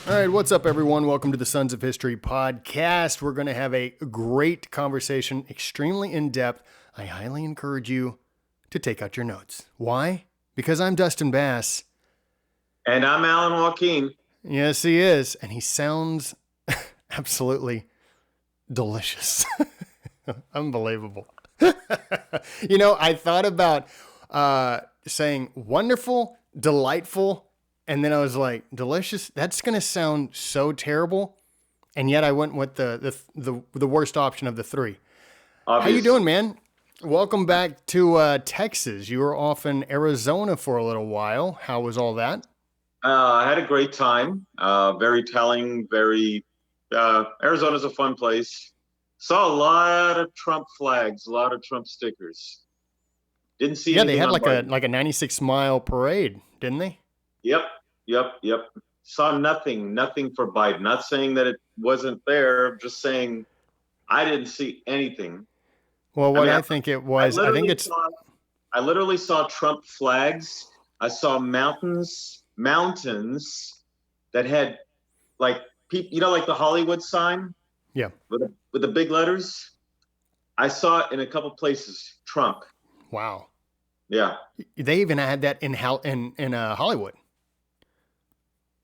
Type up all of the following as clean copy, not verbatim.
All right, what's up, everyone? Welcome to the Sons of History podcast. We're going to have a great conversation, extremely in-depth. I highly encourage you to take out your notes. Why? Because I'm Dustin Bass. And I'm Alan Joaquin. Yes, he is. And he sounds absolutely delicious. Unbelievable. I thought about saying wonderful, delightful, and then I was like, delicious? That's going to sound so terrible. And yet I went with the worst option of the three. Obviously. How you doing, man? Welcome back to Texas. You were off in Arizona for a little while. How was all that? I had a great time. Very telling, Arizona's a fun place. Saw a lot of Trump flags, a lot of Trump stickers. Didn't see anything. Yeah, they had on like a 96-mile parade, didn't they? Yep. Saw nothing for Biden. Not saying that it wasn't there, just saying I didn't see anything. Well, I think it was, I literally saw Trump flags. I saw mountains that had like the Hollywood sign. Yeah. With the big letters. I saw it in a couple places. Trump. Wow. Yeah. They even had that in Hollywood.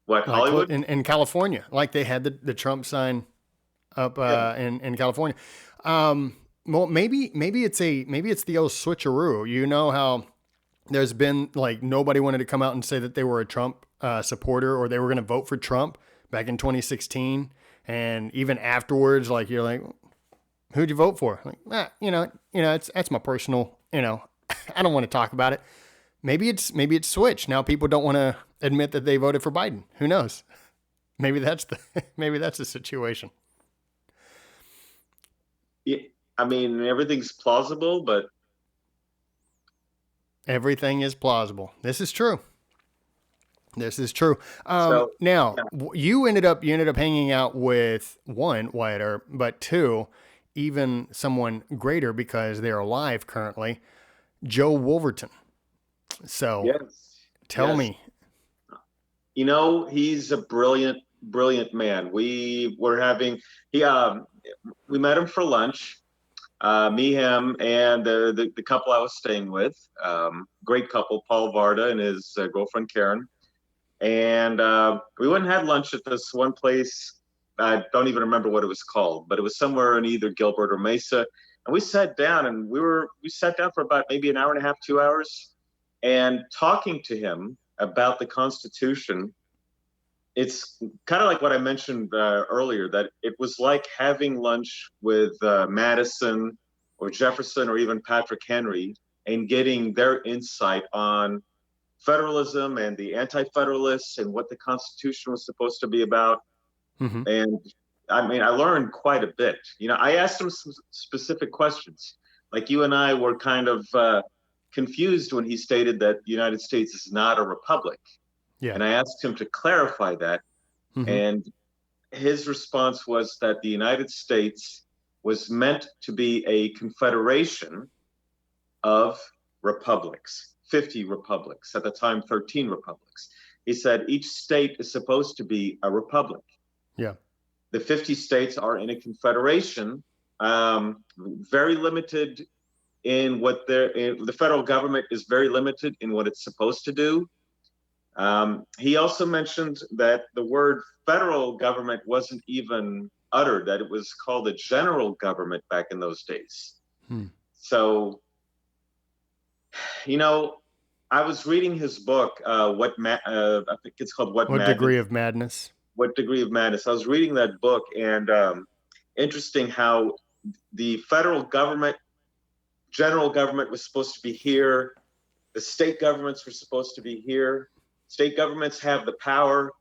What, like Hollywood? In California. Like they had the Trump sign up in California. Well, maybe it's the old switcheroo. You know how there's been like nobody wanted to come out and say that they were a Trump supporter or they were going to vote for Trump back in 2016, and even afterwards, like you're like, who'd you vote for? Like, that's my personal. I don't want to talk about it. Maybe it's switched. Now people don't want to admit that they voted for Biden. Who knows? Maybe that's the situation. Yeah, I mean, everything's plausible, but everything is plausible. This is true. Now, you ended up hanging out with one Wyatt Earp, but two, even someone greater because they're alive currently, Joe Wolverton. So yes, tell me. He's a brilliant man. We met him for lunch. Me, him, and the couple I was staying with. Great couple, Paul Varda and his girlfriend Karen. And we went and had lunch at this one place. I don't even remember what it was called, but it was somewhere in either Gilbert or Mesa. And we sat down, and we sat down for about maybe an hour and a half, 2 hours, and talking to him about the Constitution. It's kind of like what I mentioned earlier, that it was like having lunch with Madison or Jefferson or even Patrick Henry and getting their insight on federalism and the anti-federalists and what the Constitution was supposed to be about. Mm-hmm. And I mean, I learned quite a bit. I asked him some specific questions. Like you and I were kind of confused when he stated that the United States is not a republic. Yeah. And I asked him to clarify that. Mm-hmm. And his response was that the United States was meant to be a confederation of republics. 50 republics, at the time 13 republics. He said each state is supposed to be a republic. Yeah. The 50 states are in a confederation, very limited in what the federal government is very limited in what it's supposed to do. He also mentioned that the word federal government wasn't even uttered, that it was called a general government back in those days. So, I was reading his book, I think it's called What Degree of Madness? What Degree of Madness. I was reading that book, and interesting how the federal government, general government was supposed to be here. The state governments were supposed to be here. State governments have the power.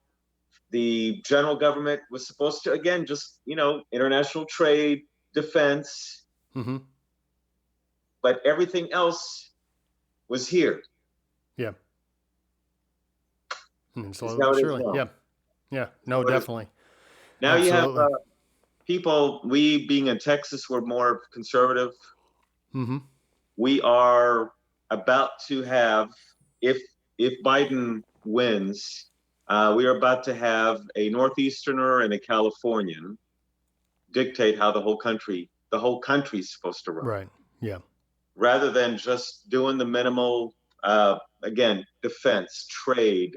The general government was supposed to, again, just, international trade, defense. Mm-hmm. But everything else was here. Yeah. Slowly but surely. Yeah. No, definitely. Now Absolutely. You have people, we being in Texas, we're more conservative. Mm-hmm. We are about to have, if Biden wins, We are about to have a Northeasterner and a Californian dictate how the whole country's supposed to run. Right. Yeah. Rather than just doing the minimal, again, defense, trade,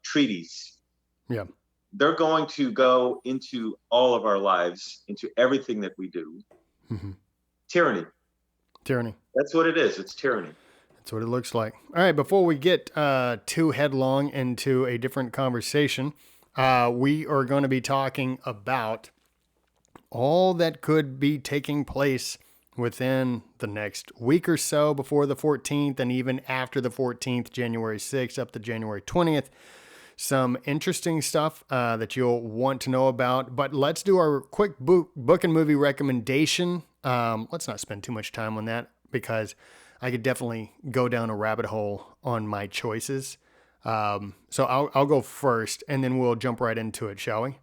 treaties. Yeah. They're going to go into all of our lives, into everything that we do. Mm-hmm. Tyranny. Tyranny. That's what it is. It's tyranny. That's what it looks like. All right. Before we get too headlong into a different conversation, we are going to be talking about all that could be taking place within the next week or so before the 14th and even after the 14th, January 6th up to January 20th. Some interesting stuff that you'll want to know about. But let's do our quick book and movie recommendation. Let's not spend too much time on that because I could definitely go down a rabbit hole on my choices. So I'll go first and then we'll jump right into it, shall we?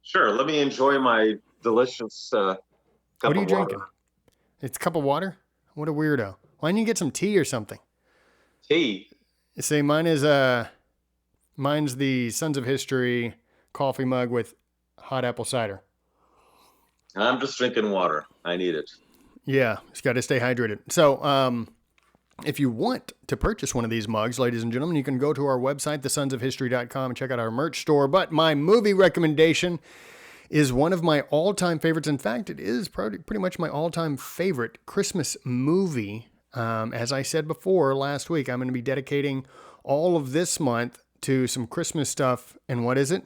Sure. Let me enjoy my delicious cup What are you of drinking? water. It's a cup of water? What a weirdo. Why didn't you get some tea or something? Tea. See, mine's the Sons of History coffee mug with hot apple cider. I'm just drinking water. I need it. Yeah, it's got to stay hydrated. So, if you want to purchase one of these mugs, ladies and gentlemen, you can go to our website, thesonsofhistory.com, and check out our merch store. But my movie recommendation is one of my all-time favorites. In fact, it is pretty much my all-time favorite Christmas movie. As I said before last week, I'm going to be dedicating all of this month to some Christmas stuff. And what is it?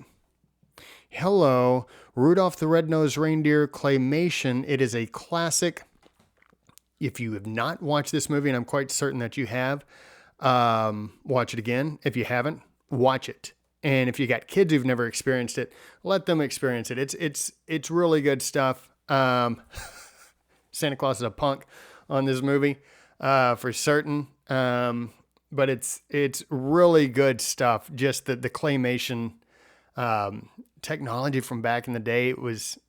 Hello, Rudolph the Red-Nosed Reindeer claymation. It is a classic. If you have not watched this movie, and I'm quite certain that you have, watch it again. If you haven't, watch it. And if you got kids who've never experienced it, let them experience it. It's really good stuff. Santa Claus is a punk on this movie, for certain. But it's really good stuff. Just the claymation technology from back in the day, it was,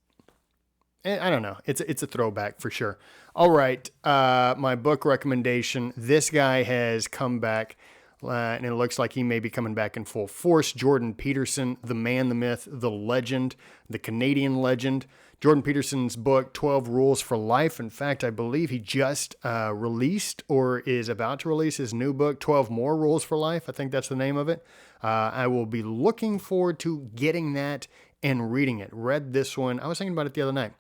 I don't know. It's a throwback for sure. All right. My book recommendation. This guy has come back. And it looks like he may be coming back in full force. Jordan Peterson, the man, the myth, the legend, the Canadian legend. Jordan Peterson's book, 12 Rules for Life. In fact, I believe he just released or is about to release his new book, 12 More Rules for Life. I think that's the name of it. I will be looking forward to getting that and reading it. Read this one. I was thinking about it the other night.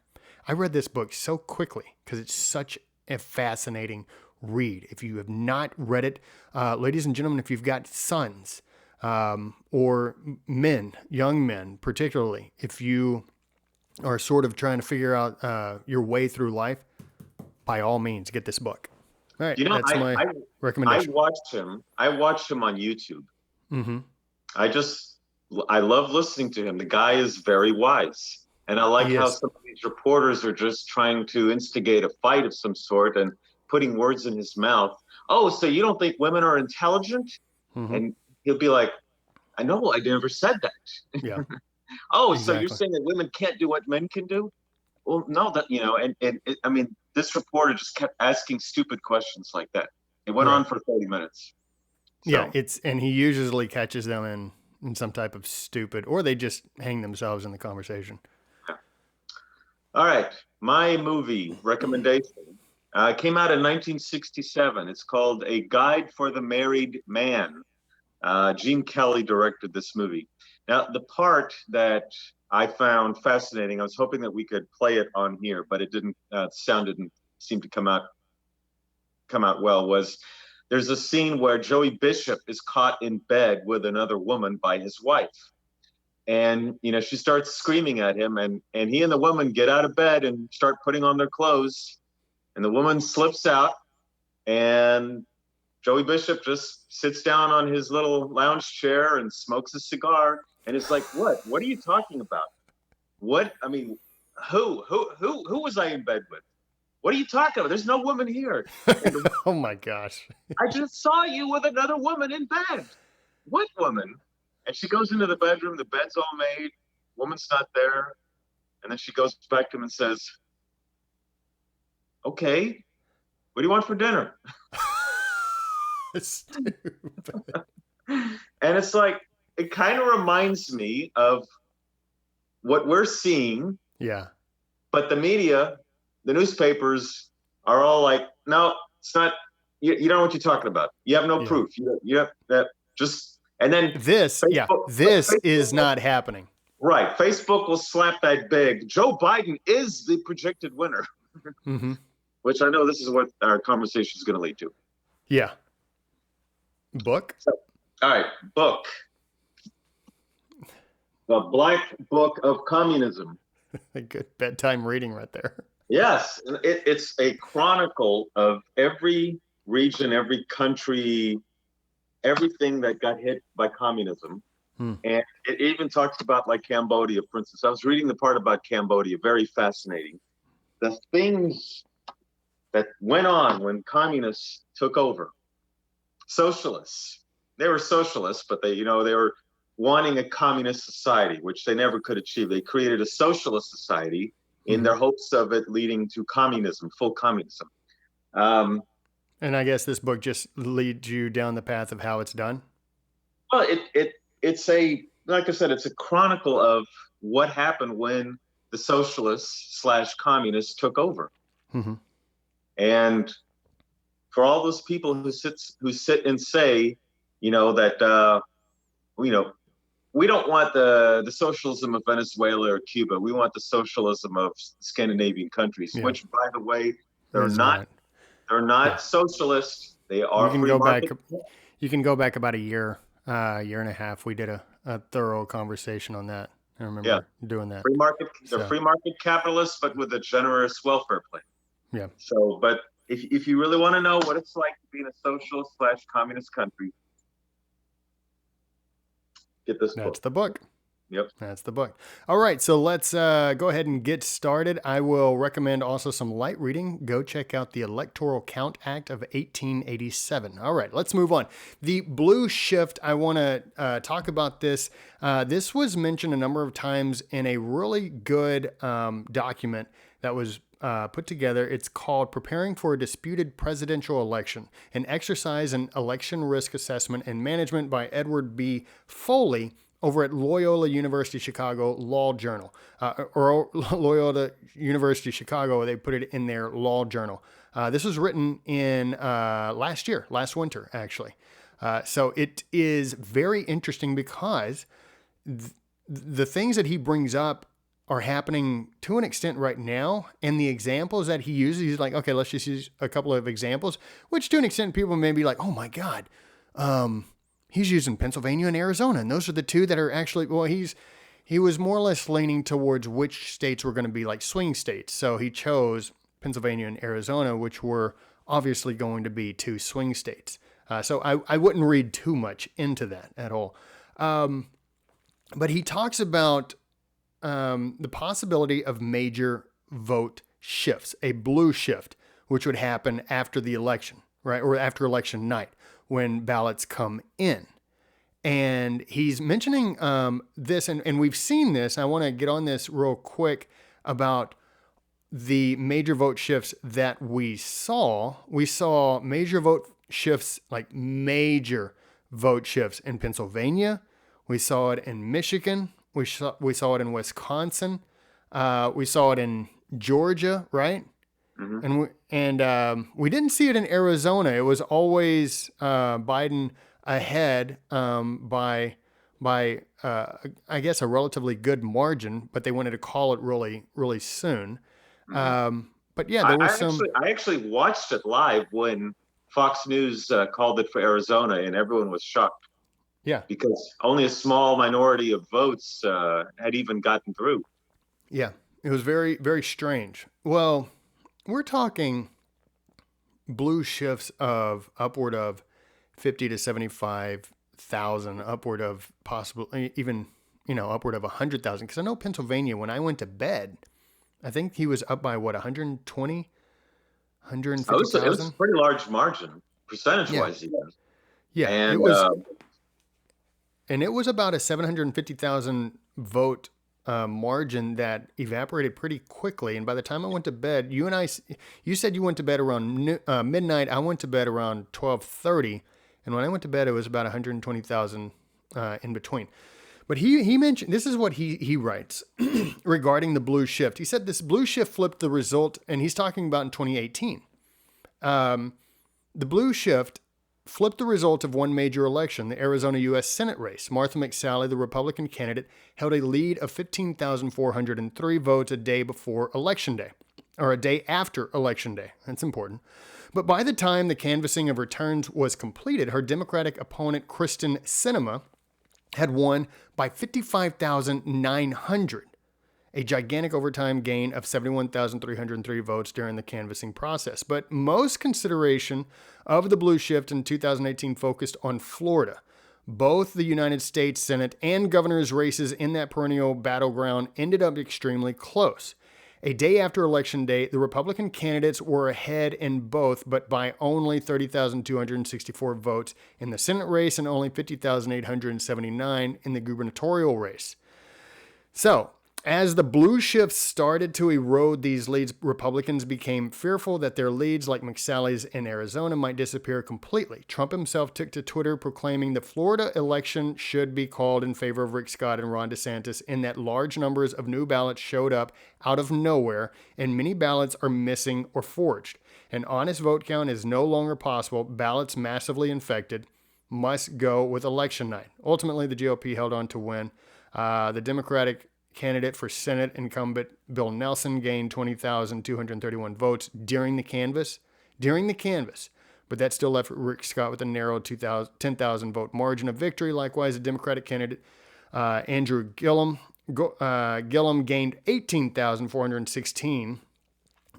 I read this book so quickly because it's such a fascinating read. If you have not read it, ladies and gentlemen, if you've got sons or men, young men particularly, if you are sort of trying to figure out your way through life, by all means, get this book. All right, that's my recommendation. I watched him on YouTube. Mm-hmm. I love listening to him. The guy is very wise. And I like how some of these reporters are just trying to instigate a fight of some sort and putting words in his mouth. Oh, so you don't think women are intelligent? Mm-hmm. And he'll be like, I know, I never said that. Yeah. Oh, exactly. So you're saying that women can't do what men can do? Well, no, I mean, this reporter just kept asking stupid questions like that. It went on for 30 minutes. So. Yeah, and he usually catches them in some type of stupid, or they just hang themselves in the conversation. All right, my movie recommendation came out in 1967. It's called A Guide for the Married Man. Gene Kelly directed this movie. Now, the part that I found fascinating, I was hoping that we could play it on here, but it didn't. Sound didn't seem to come out well. Was there's a scene where Joey Bishop is caught in bed with another woman by his wife. And, she starts screaming at him, and he and the woman get out of bed and start putting on their clothes. And the woman slips out, and Joey Bishop just sits down on his little lounge chair and smokes a cigar. And it's like, what? What are you talking about? What? I mean, who was I in bed with? What are you talking about? There's no woman here. Oh, my gosh. I just saw you with another woman in bed. What woman? And she goes into the bedroom. The bed's all made. Woman's not there. And then she goes back to him and says, okay, what do you want for dinner? Stupid. And it's like, it kind of reminds me of what we're seeing, Yeah. but the media, the newspapers are all like, no, it's not. You don't know what you're talking about. You have no Yeah. proof. You have that just, and then This is Facebook, not happening. right. Facebook will slap that big. Joe Biden is the projected winner, Mm-hmm. which I know this is what our conversation is going to lead to. Yeah. Book? So, all right, book. The Black Book of Communism. A good bedtime reading right there. Yes, it's a chronicle of every region, every country, everything that got hit by communism. And it even talks about like Cambodia, for instance. I was reading the part about Cambodia, very fascinating. The things that went on when communists took over. Socialists. They were socialists, but they were wanting a communist society, which they never could achieve. They created a socialist society in their hopes of it leading to communism, full communism. And I guess this book just leads you down the path of how it's done. Well, it's like I said, it's a chronicle of what happened when the socialists / communists took over. Mm-hmm. And for all those people who sit and say, that we don't want the socialism of Venezuela or Cuba. We want the socialism of Scandinavian countries, which, by the way, they're not. They're not socialist. They are free market. You can go back about a year and a half. We did a thorough conversation on that. I remember doing that. Free market. They're free market capitalists, but with a generous welfare plan. Yeah. So, but if you really want to know what it's like to be in a socialist / communist country, get this book. That's the book. Yep. That's the book. All right. So let's go ahead and get started. I will recommend also some light reading. Go check out the Electoral Count Act of 1887. All right. Let's move on. The blue shift, I want to talk about this. This was mentioned a number of times in a really good document that was put together. It's called Preparing for a Disputed Presidential Election, an exercise in election risk assessment and management by Edward B. Foley over at Loyola University Chicago Law Journal, or Loyola University Chicago. They put it in their Law Journal. This was written in last winter, actually. So it is very interesting because the things that he brings up are happening to an extent right now. And the examples that he uses, he's like, okay, let's just use a couple of examples, which to an extent people may be like, oh my God, he's using Pennsylvania and Arizona. And those are the two that are actually, well, he was more or less leaning towards which states were going to be like swing states. So he chose Pennsylvania and Arizona, which were obviously going to be two swing states. So I wouldn't read too much into that at all. But he talks about the possibility of major vote shifts, a blue shift, which would happen after the election, right? Or after election night when ballots come in. And he's mentioning this, and we've seen this. I want to get on this real quick about the major vote shifts that we saw. We saw major vote shifts, like major vote shifts in Pennsylvania. We saw it in Michigan. We saw it in Wisconsin. We saw it in Georgia, right? Mm-hmm. And we didn't see it in Arizona. It was always Biden ahead by I guess a relatively good margin, but they wanted to call it really, really soon. Mm-hmm. But yeah, there was I actually watched it live when Fox News called it for Arizona, and everyone was shocked. Yeah, because only a small minority of votes had even gotten through. Yeah, it was very, very strange. Well, we're talking blue shifts of upward of 50 to 75,000, upward of possibly even, upward of 100,000. Because I know Pennsylvania, when I went to bed, I think he was up by what, 120, 150,000? It was a pretty large margin, percentage-wise. Yeah, and it was. And it was about a 750,000 vote margin that evaporated pretty quickly. And by the time I went to bed, you said you went to bed around midnight. I went to bed around 12:30. And when I went to bed, it was about 120,000 in between. But he mentioned, this is what he writes regarding the blue shift. He said this blue shift flipped the result, and he's talking about in 2018. The blue shift flipped the result of one major election, the Arizona U.S. Senate race. Martha McSally, the Republican candidate, held a lead of 15,403 votes a day before Election Day, or a day after Election Day. That's important. But by the time the canvassing of returns was completed, her Democratic opponent, Kristen Sinema, had won by 55,900, a gigantic overtime gain of 71,303 votes during the canvassing process. But most consideration of the blue shift in 2018 focused on Florida. Both the United States Senate and governor's races in that perennial battleground ended up extremely close. A day after Election Day, the Republican candidates were ahead in both, but by only 30,264 votes in the Senate race and only 50,879 in the gubernatorial race. So, as the blue shift started to erode these leads, Republicans became fearful that their leads, like McSally's in Arizona, might disappear completely. Trump himself took to Twitter proclaiming the Florida election should be called in favor of Rick Scott and Ron DeSantis, in that large numbers of new ballots showed up out of nowhere, and many ballots are missing or forged. An honest vote count is no longer possible. Ballots massively infected must go with election night. Ultimately, the GOP held on to win. The Democratic candidate for Senate, incumbent Bill Nelson, gained 20,231 votes during the canvass, but that still left Rick Scott with a narrow 10,000 vote margin of victory. Likewise, the Democratic candidate Andrew Gillum gained 18,416,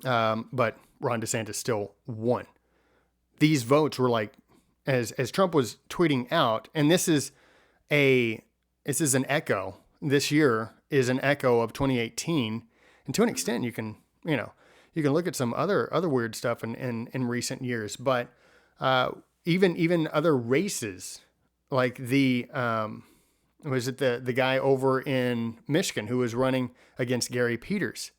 but Ron DeSantis still won. These votes were like, as Trump was tweeting out, and this is an echo. This year is an echo of 2018, and to an extent, you can look at some other weird stuff in recent years. But even other races, like the guy over in Michigan who was running against Gary Peters,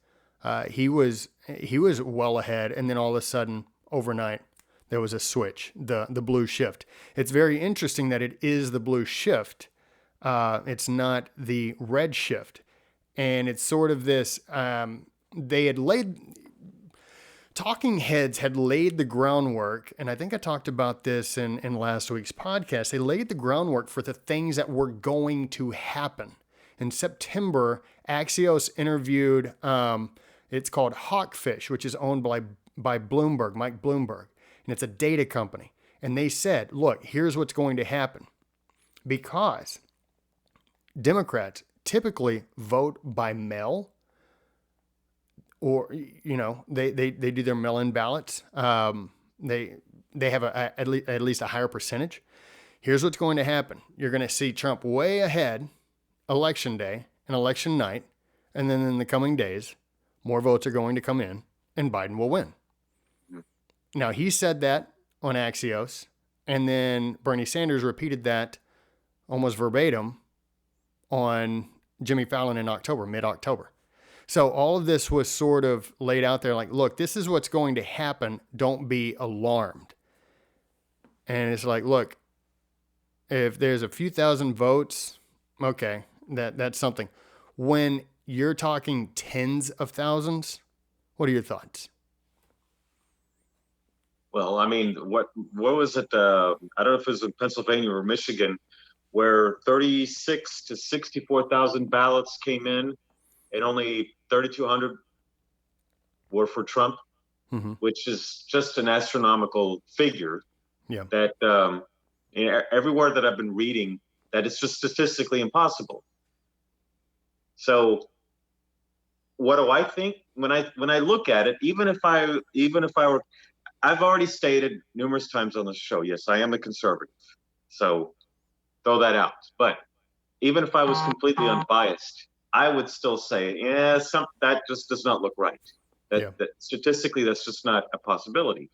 he was well ahead, and then all of a sudden, overnight, there was a switch, the blue shift. It's very interesting that it is the blue shift. It's not the red shift. And it's sort of this, talking heads had laid the groundwork, and I think I talked about this in last week's podcast. They laid the groundwork for the things that were going to happen. In September, Axios interviewed, it's called Hawkfish, which is owned by Bloomberg, Mike Bloomberg, and it's a data company. And they said, look, here's what's going to happen. Because Democrats typically vote by mail, or they do their mail-in ballots. They have at least a higher percentage. Here's what's going to happen: you're going to see Trump way ahead, Election Day and election night, and then in the coming days, more votes are going to come in, and Biden will win. Now he said that on Axios, and then Bernie Sanders repeated that almost verbatim on Jimmy Fallon in mid-October. So all of this was sort of laid out there like, look, this is what's going to happen. Don't be alarmed. And it's like, look, if there's a few thousand votes, okay, that's something. When you're talking tens of thousands, what are your thoughts? Well, I mean, what was it? I don't know if it was in Pennsylvania or Michigan, where 36 to 64,000 ballots came in, and only 3,200 were for Trump, which is just an astronomical figure. Yeah. That everywhere that I've been reading, that it's just statistically impossible. So, what do I think when I look at it? Even if I were, I've already stated numerous times on the show, yes, I am a conservative. So throw that out. But even if I was completely unbiased, I would still say, that just does not look right. That statistically, that's just not a possibility.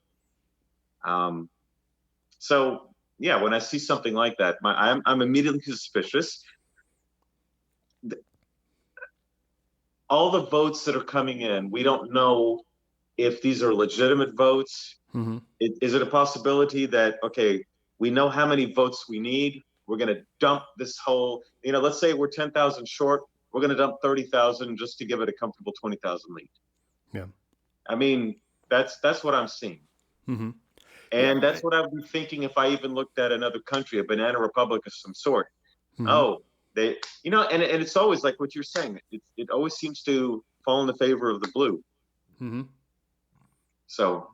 So yeah, when I see something like that, I'm immediately suspicious. All the votes that are coming in, we don't know if these are legitimate votes. Is it a possibility that, okay, we know how many votes we need, we're going to dump this whole, let's say we're 10,000 short. We're going to dump 30,000 just to give it a comfortable 20,000 lead. Yeah. I mean, that's what I'm seeing. Mm-hmm. And that's what I'd be thinking if I even looked at another country, a banana republic of some sort. Mm-hmm. Oh, they, and it's always like what you're saying. It always seems to fall in the favor of the blue. Mm-hmm. So.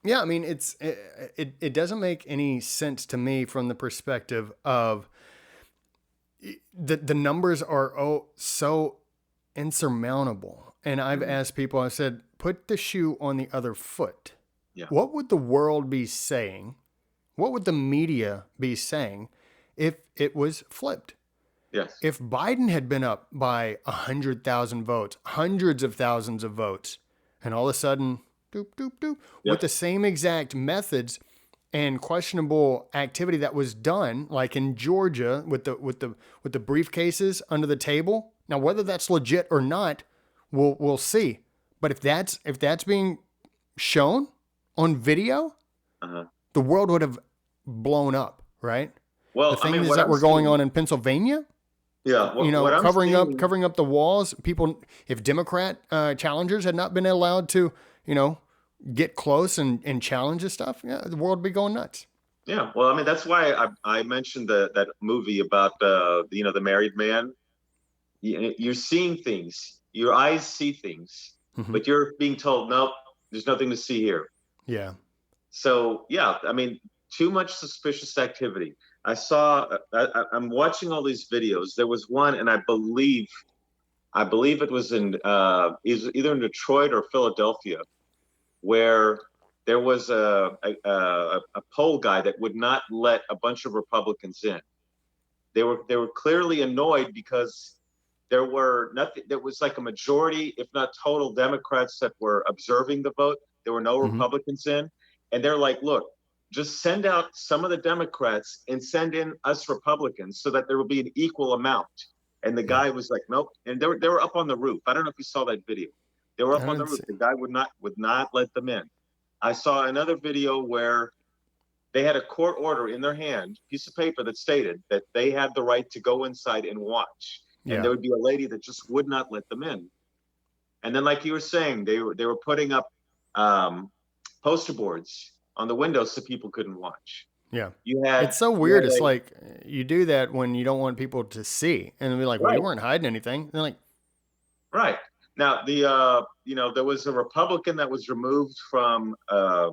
Yeah, I mean, it doesn't make any sense to me from the perspective of the numbers are so insurmountable. And I've asked people, I said, put the shoe on the other foot. Yeah. What would the world be saying? What would the media be saying if it was flipped? Yes. If Biden had been up by 100,000 votes, hundreds of thousands of votes, and all of a sudden, doop, doop, doop, with the same exact methods and questionable activity that was done, like in Georgia with the briefcases under the table. Now, whether that's legit or not, we'll see. But if that's being shown on video, the world would have blown up, right? Well, the things that were going on in Pennsylvania, covering up the walls. People, if Democrat challengers had not been allowed to, get close and challenge this stuff, the world would be going nuts. Yeah, well, I mean, that's why I mentioned that movie about the married man. You're seeing things, your eyes see things, but you're being told, nope, there's nothing to see here. Yeah. So yeah, I mean, too much suspicious activity. I'm watching all these videos. There was one, and I believe it was in either in Detroit or Philadelphia, where there was a poll guy that would not let a bunch of Republicans in. They were clearly annoyed because there was like a majority, if not total, Democrats that were observing the vote. There were no Republicans in, and they're like, look, just send out some of the Democrats and send in us Republicans so that there will be an equal amount. And the guy was like, nope. And they were up on the roof. I don't know if you saw that video. They were up on the roof. The guy would not let them in. I saw another video where they had a court order in their hand, piece of paper that stated that they had the right to go inside and watch. Yeah. And there would be a lady that just would not let them in. And then, like you were saying, they were putting up poster boards on the windows so people couldn't watch. Yeah. It's so weird. It's like you do that when you don't want people to see. And they'll be like, well, you weren't hiding anything. And they're like, right. Now, there was a Republican that was removed from where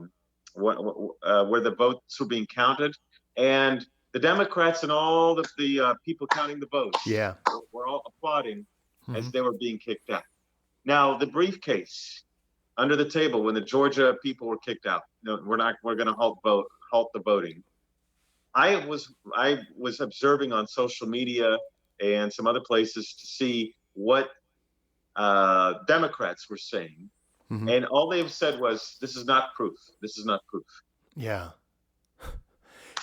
the votes were being counted. And the Democrats and all of the people counting the votes were all applauding as they were being kicked out. Now, the briefcase under the table when the Georgia people were kicked out, we're going to halt the voting. I was observing on social media and some other places to see what Democrats were saying. And all they've said was, this is not proof. This is not proof. Yeah.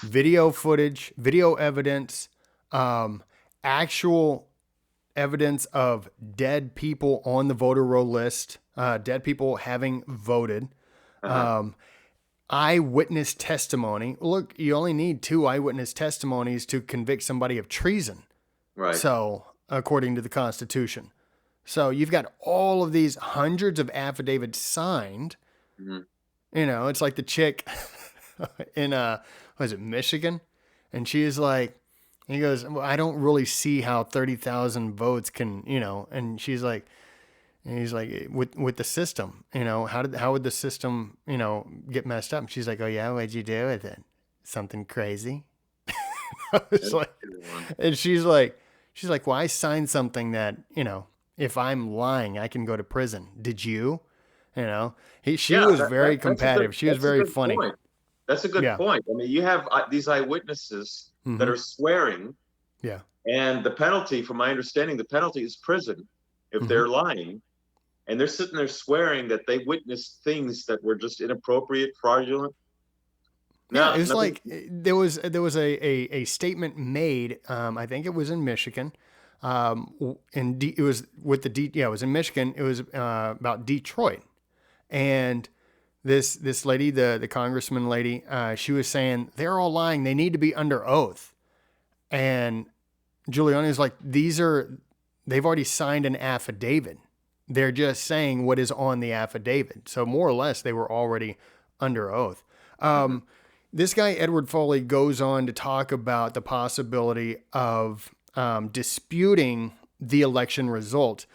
Video footage, video evidence, actual evidence of dead people on the voter roll list, dead people having voted, eyewitness testimony. Look, you only need 2 eyewitness testimonies to convict somebody of treason. Right. So, according to the Constitution. So you've got all of these hundreds of affidavits signed. It's like the chick in Michigan, and she is like, he goes, well, I don't really see how 30,000 votes can, and she's like, and he's like, with the system, how would the system, get messed up? And she's like, oh yeah, what'd you do with it? Something crazy. And she's like, well, I signed something that, if I'm lying, I can go to prison. Did you? She was very combative. She was very funny. Point. That's a good point. I mean, you have these eyewitnesses that are swearing. Yeah. And the penalty, from my understanding, the penalty is prison if they're lying. And they're sitting there swearing that they witnessed things that were just inappropriate, fraudulent. Yeah, it was like there was a statement made. I think it was in Michigan. It was in Michigan. It was about Detroit, and this lady, the congressman lady, she was saying they're all lying. They need to be under oath. And Giuliani is like, they've already signed an affidavit. They're just saying what is on the affidavit. So more or less, they were already under oath. This guy, Edward Foley, goes on to talk about the possibility of disputing the election result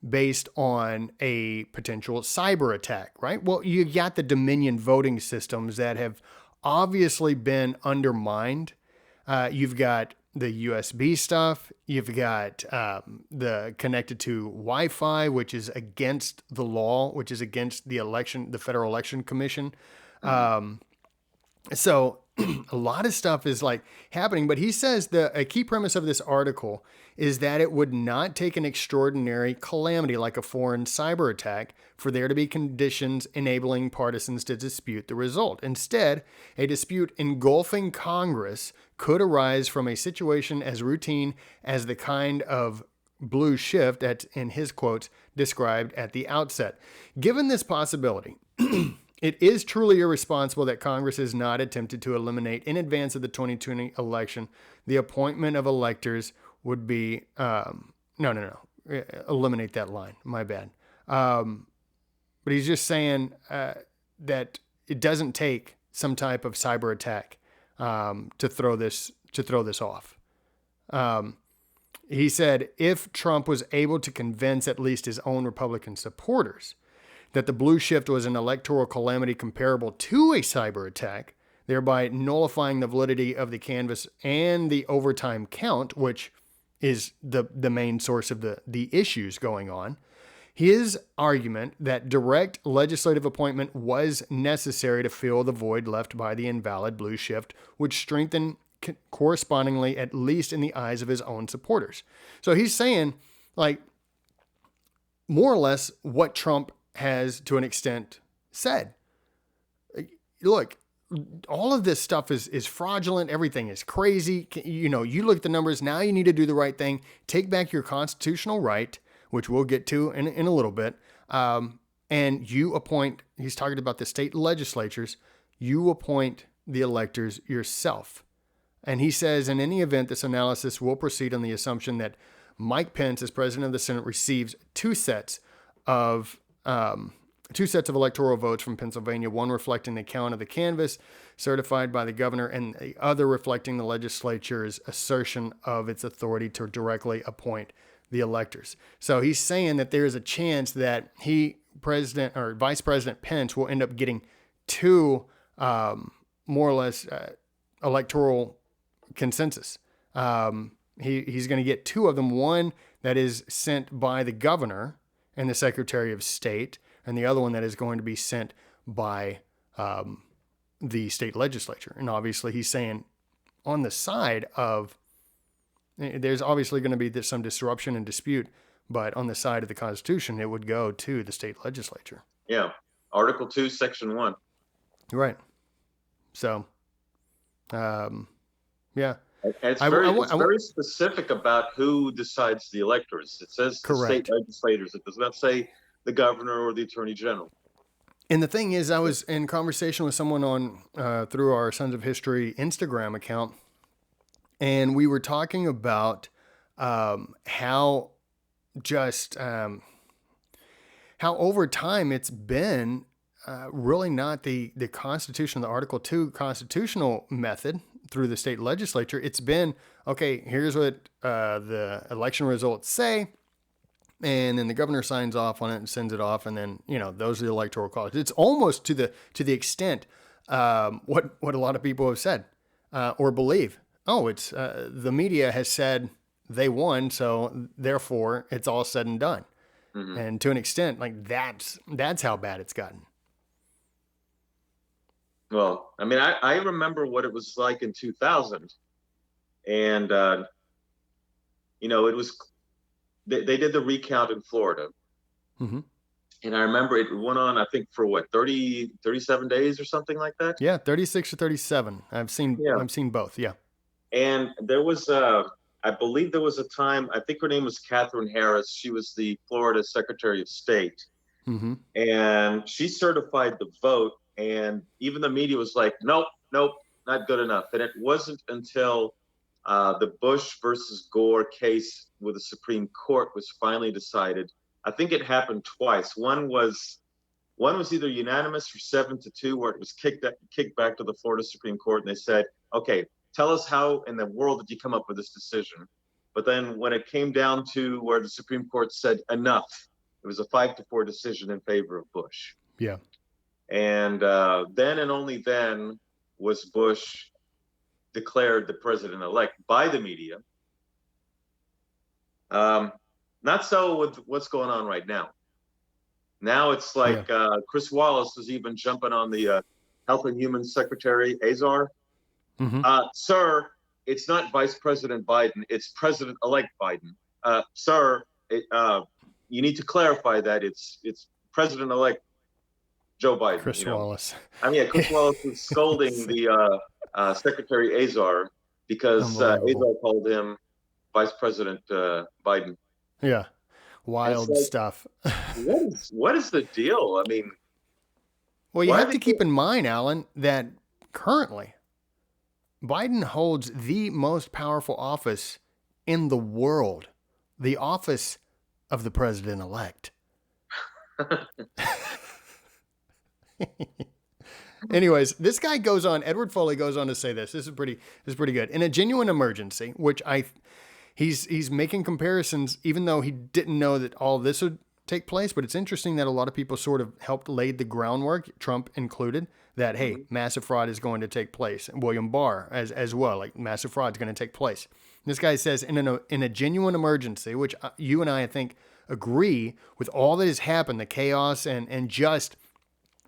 based on a potential cyber attack, right? Well, you got the Dominion voting systems that have obviously been undermined. You've got the USB stuff. You've got the connected to Wi-Fi, which is against the law, which is against the Federal Election Commission. So a lot of stuff is like happening, but he says a key premise of this article is that it would not take an extraordinary calamity like a foreign cyber attack for there to be conditions enabling partisans to dispute the result. Instead, a dispute engulfing Congress could arise from a situation as routine as the kind of blue shift that, in his quotes, described at the outset. Given this possibility, it is truly irresponsible that Congress has not attempted to eliminate in advance of the 2020 election the appointment of electors would be eliminate that line. My bad. But he's just saying that it doesn't take some type of cyber attack to throw this off. He said if Trump was able to convince at least his own Republican supporters that the blue shift was an electoral calamity comparable to a cyber attack, thereby nullifying the validity of the canvass and the overtime count, which is the main source of the issues going on. His argument that direct legislative appointment was necessary to fill the void left by the invalid blue shift would strengthen correspondingly, at least in the eyes of his own supporters. So he's saying, like, more or less what Trump has, to an extent, said. Look, all of this stuff is fraudulent. Everything is crazy. You look at the numbers. Now you need to do the right thing. Take back your constitutional right, which we'll get to in a little bit. And you appoint, he's talking about the state legislatures, you appoint the electors yourself. And he says, in any event, this analysis will proceed on the assumption that Mike Pence, as president of the Senate, receives two sets of electoral votes from Pennsylvania, one reflecting the count of the canvass certified by the governor and the other reflecting the legislature's assertion of its authority to directly appoint the electors. So he's saying that there is a chance that President or Vice President Pence will end up getting two more or less electoral consensus. He's going to get two of them, one that is sent by the governor and the Secretary of State, and the other one that is going to be sent by the state legislature. And obviously he's saying on the side of, there's obviously going to be some disruption and dispute, but on the side of the Constitution, it would go to the state legislature. Yeah. Article 2, Section 1. Right. So, yeah. And it's very specific about who decides the electors. It says the state legislators. It does not say the governor or the attorney general. And the thing is, I was in conversation with someone on through our Sons of History Instagram account, and we were talking about how over time it's been really not the Constitution, the Article 2 constitutional method through the state legislature. It's been, okay, here's what the election results say, and then the governor signs off on it and sends it off, and then, those are the electoral colleges. It's almost to the extent what a lot of people have said or believe. Oh, it's the media has said they won, so therefore it's all said and done. Mm-hmm. And to an extent, like that's how bad it's gotten. Well, I mean, I remember what it was like in 2000, and it was they did the recount in Florida, mm-hmm. And I remember it went on, I think, for 37 days or something like that. Yeah, 36 or 37. I've seen both. Yeah. And there was I believe there was a time, I think her name was Catherine Harris. She was the Florida Secretary of State. Mm-hmm. And she certified the vote and even the media was like, nope, nope, not good enough. And it wasn't until the Bush versus Gore case with the Supreme Court was finally decided. I think it happened twice. One was either unanimous for 7-2, where it was kicked back to the Florida Supreme Court, and they said, okay, tell us how in the world did you come up with this decision? But then when it came down to where the Supreme Court said enough, it was a 5-4 decision in favor of Bush. Yeah. And then and only then was Bush declared the president-elect by the media. Not so with what's going on right now. Now it's like Chris Wallace was even jumping on the Health and Human Secretary Azar. Mm-hmm. Sir, it's not Vice President Biden, it's President-elect Biden. Sir, you need to clarify that it's President-elect Joe Biden. Chris Wallace. I mean, Chris Wallace was scolding the Secretary Azar because Azar called him Vice President Biden. Yeah. Wild stuff. What is the deal? I mean, well, you have to keep in mind, Alan, that currently Biden holds the most powerful office in the world, the office of the president-elect. Anyways, this guy goes on, Edward Foley goes on to say this. This is pretty good. In a genuine emergency, which he's making comparisons, even though he didn't know that all this would take place. But it's interesting that a lot of people sort of helped lay the groundwork, Trump included, that, hey, massive fraud is going to take place. And William Barr as well, like massive fraud is going to take place. This guy says in a genuine emergency, which you and I think agree with all that has happened, the chaos and just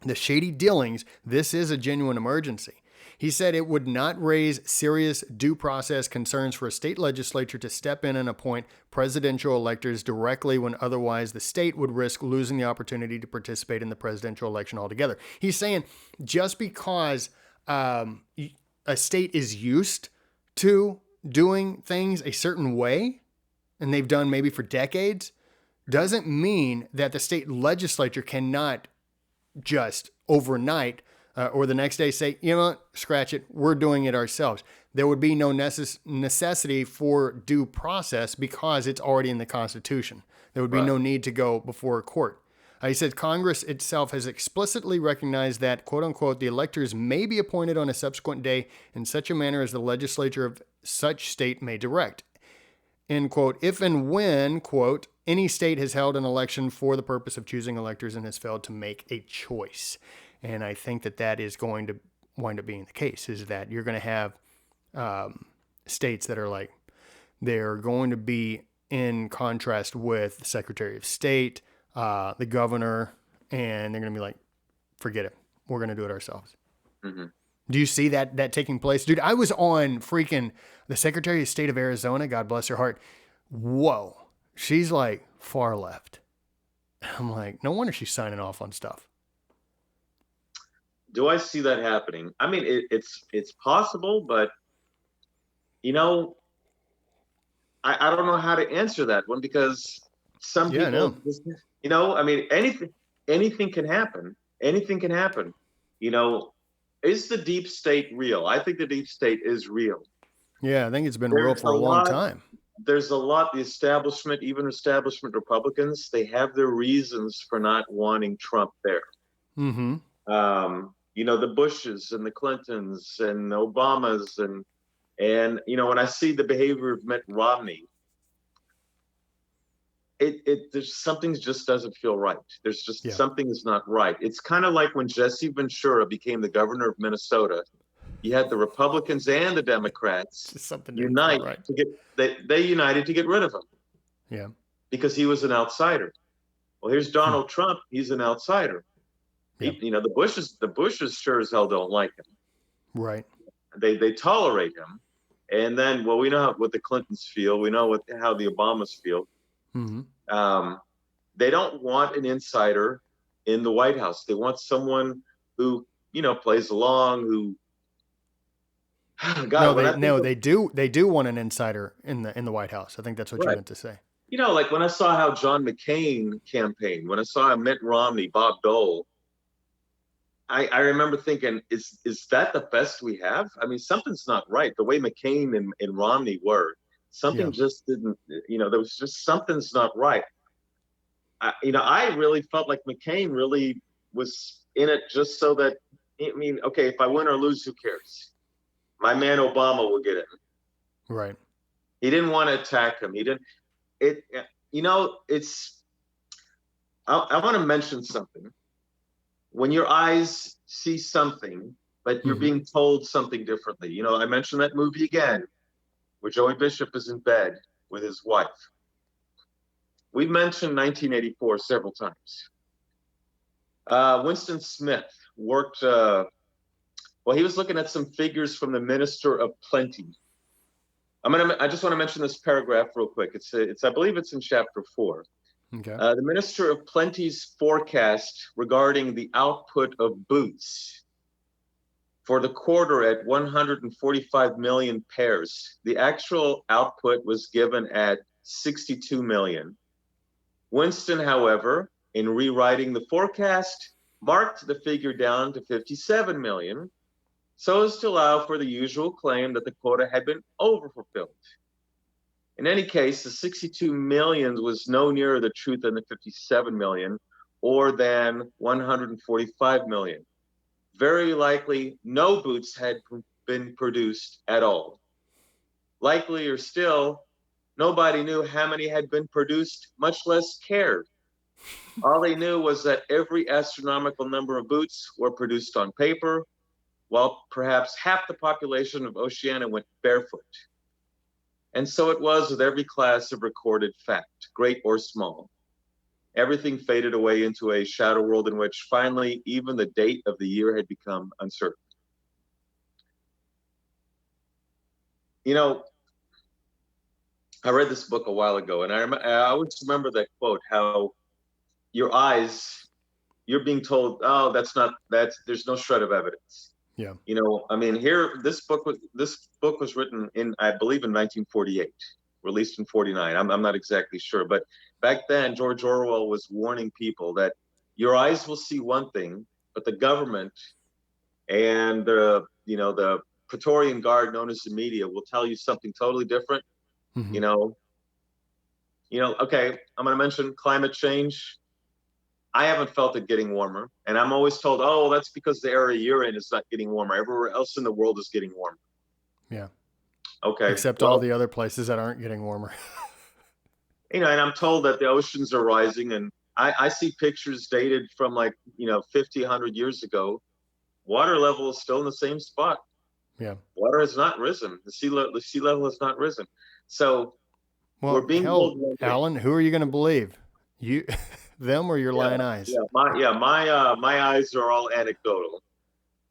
the shady dealings, this is a genuine emergency. He said it would not raise serious due process concerns for a state legislature to step in and appoint presidential electors directly when otherwise the state would risk losing the opportunity to participate in the presidential election altogether. He's saying just because a state is used to doing things a certain way, and they've done maybe for decades, doesn't mean that the state legislature cannot just overnight or the next day say, you know what, scratch it, we're doing it ourselves. There would be no necessity for due process because it's already in the Constitution. There would be no need to go before a court. He said Congress itself has explicitly recognized that, quote unquote, the electors may be appointed on a subsequent day in such a manner as the legislature of such state may direct. End quote. If and when, quote, any state has held an election for the purpose of choosing electors and has failed to make a choice. And I think that is going to wind up being the case, is that you're going to have states that are like, they're going to be in contrast with the Secretary of State, the governor, and they're going to be like, forget it. We're going to do it ourselves. Mm-hmm. Do you see that taking place? Dude, I was on freaking the Secretary of State of Arizona, God bless her heart. Whoa. She's like far left. I'm like, no wonder she's signing off on stuff. Do I see that happening? I mean, it's possible, but you know, I don't know how to answer that one because some people, you know, I mean, anything can happen. Anything can happen. You know, is the deep state real? I think the deep state is real. Yeah, I think it's been real for a long time. There's a lot, the establishment, even establishment Republicans, they have their reasons for not wanting Trump there. Mm-hmm. You know, the Bushes and the Clintons and the Obamas and you know, when I see the behavior of Mitt Romney, there's something just doesn't feel right. There's just something is not right. It's kind of like when Jesse Ventura became the governor of Minnesota. You had the Republicans and the Democrats unite to get they united to get rid of him. Yeah, because he was an outsider. Well, here's Donald Trump. He's an outsider. Yep. You know, the Bushes sure as hell don't like him. Right. They tolerate him, and then we know what the Clintons feel. We know how the Obamas feel. Mm-hmm. They don't want an insider in the White House. They want someone who, you know, plays along. Who they do want an insider in the White House. I think that's what you meant to say. You know, like when I saw how John McCain campaigned, when I saw Mitt Romney, Bob Dole. I remember thinking, is that the best we have? I mean, something's not right. The way McCain and Romney were, Yeah. something just didn't, there was just something's not right. I really felt like McCain really was in it just so that, I mean, okay, if I win or lose, who cares? My man Obama will get in. Right. He didn't want to attack him. He didn't. It. It's. I want to mention something. When your eyes see something, but you're being told something differently. I mentioned that movie again, where Joey Bishop is in bed with his wife. We've mentioned 1984 several times. Winston Smith worked. He was looking at some figures from the Minister of Plenty. I just want to mention this paragraph real quick. I believe it's in chapter 4. Okay. The Minister of Plenty's forecast regarding the output of boots for the quarter at 145 million pairs. The actual output was given at 62 million. Winston, however, in rewriting the forecast, marked the figure down to 57 million, so as to allow for the usual claim that the quota had been overfulfilled. In any case, the 62 million was no nearer the truth than the 57 million, or than 145 million. Very likely, no boots had been produced at all. Likelier still, nobody knew how many had been produced, much less cared. All they knew was that every astronomical number of boots were produced on paper, while perhaps half the population of Oceania went barefoot. And so it was with every class of recorded fact, great or small. Everything faded away into a shadow world in which finally even the date of the year had become uncertain. I read this book a while ago, and I always remember that quote, how your eyes, you're being told, oh, there's no shred of evidence. Yeah. This book was written in, I believe, in 1948, released in 49. I'm not exactly sure, but back then George Orwell was warning people that your eyes will see one thing, but the government and the Praetorian Guard, known as the media, will tell you something totally different. Okay, I'm going to mention climate change. I haven't felt it getting warmer. And I'm always told, oh, that's because the area you're in is not getting warmer. Everywhere else in the world is getting warmer. Yeah. Okay. Except all the other places that aren't getting warmer. And I'm told that the oceans are rising. And I see pictures dated from 50, 100 years ago. Water level is still in the same spot. Yeah. Water has not risen. The sea level has not risen. So we're being told. Alan, who are you going to believe? You, them, or your lying eyes? Yeah, my eyes are all anecdotal.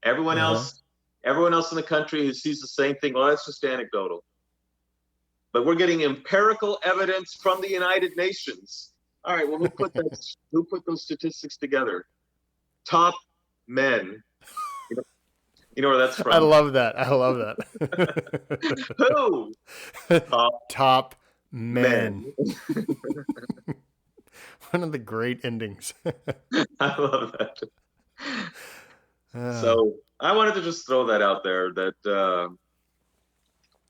Everyone else in the country who sees the same thing, well, that's just anecdotal. But we're getting empirical evidence from the United Nations. All right, well, who put those statistics together? Top men. You know where that's from? I love that. Who? Top men. One of the great endings. I love that. So I wanted to just throw that out there that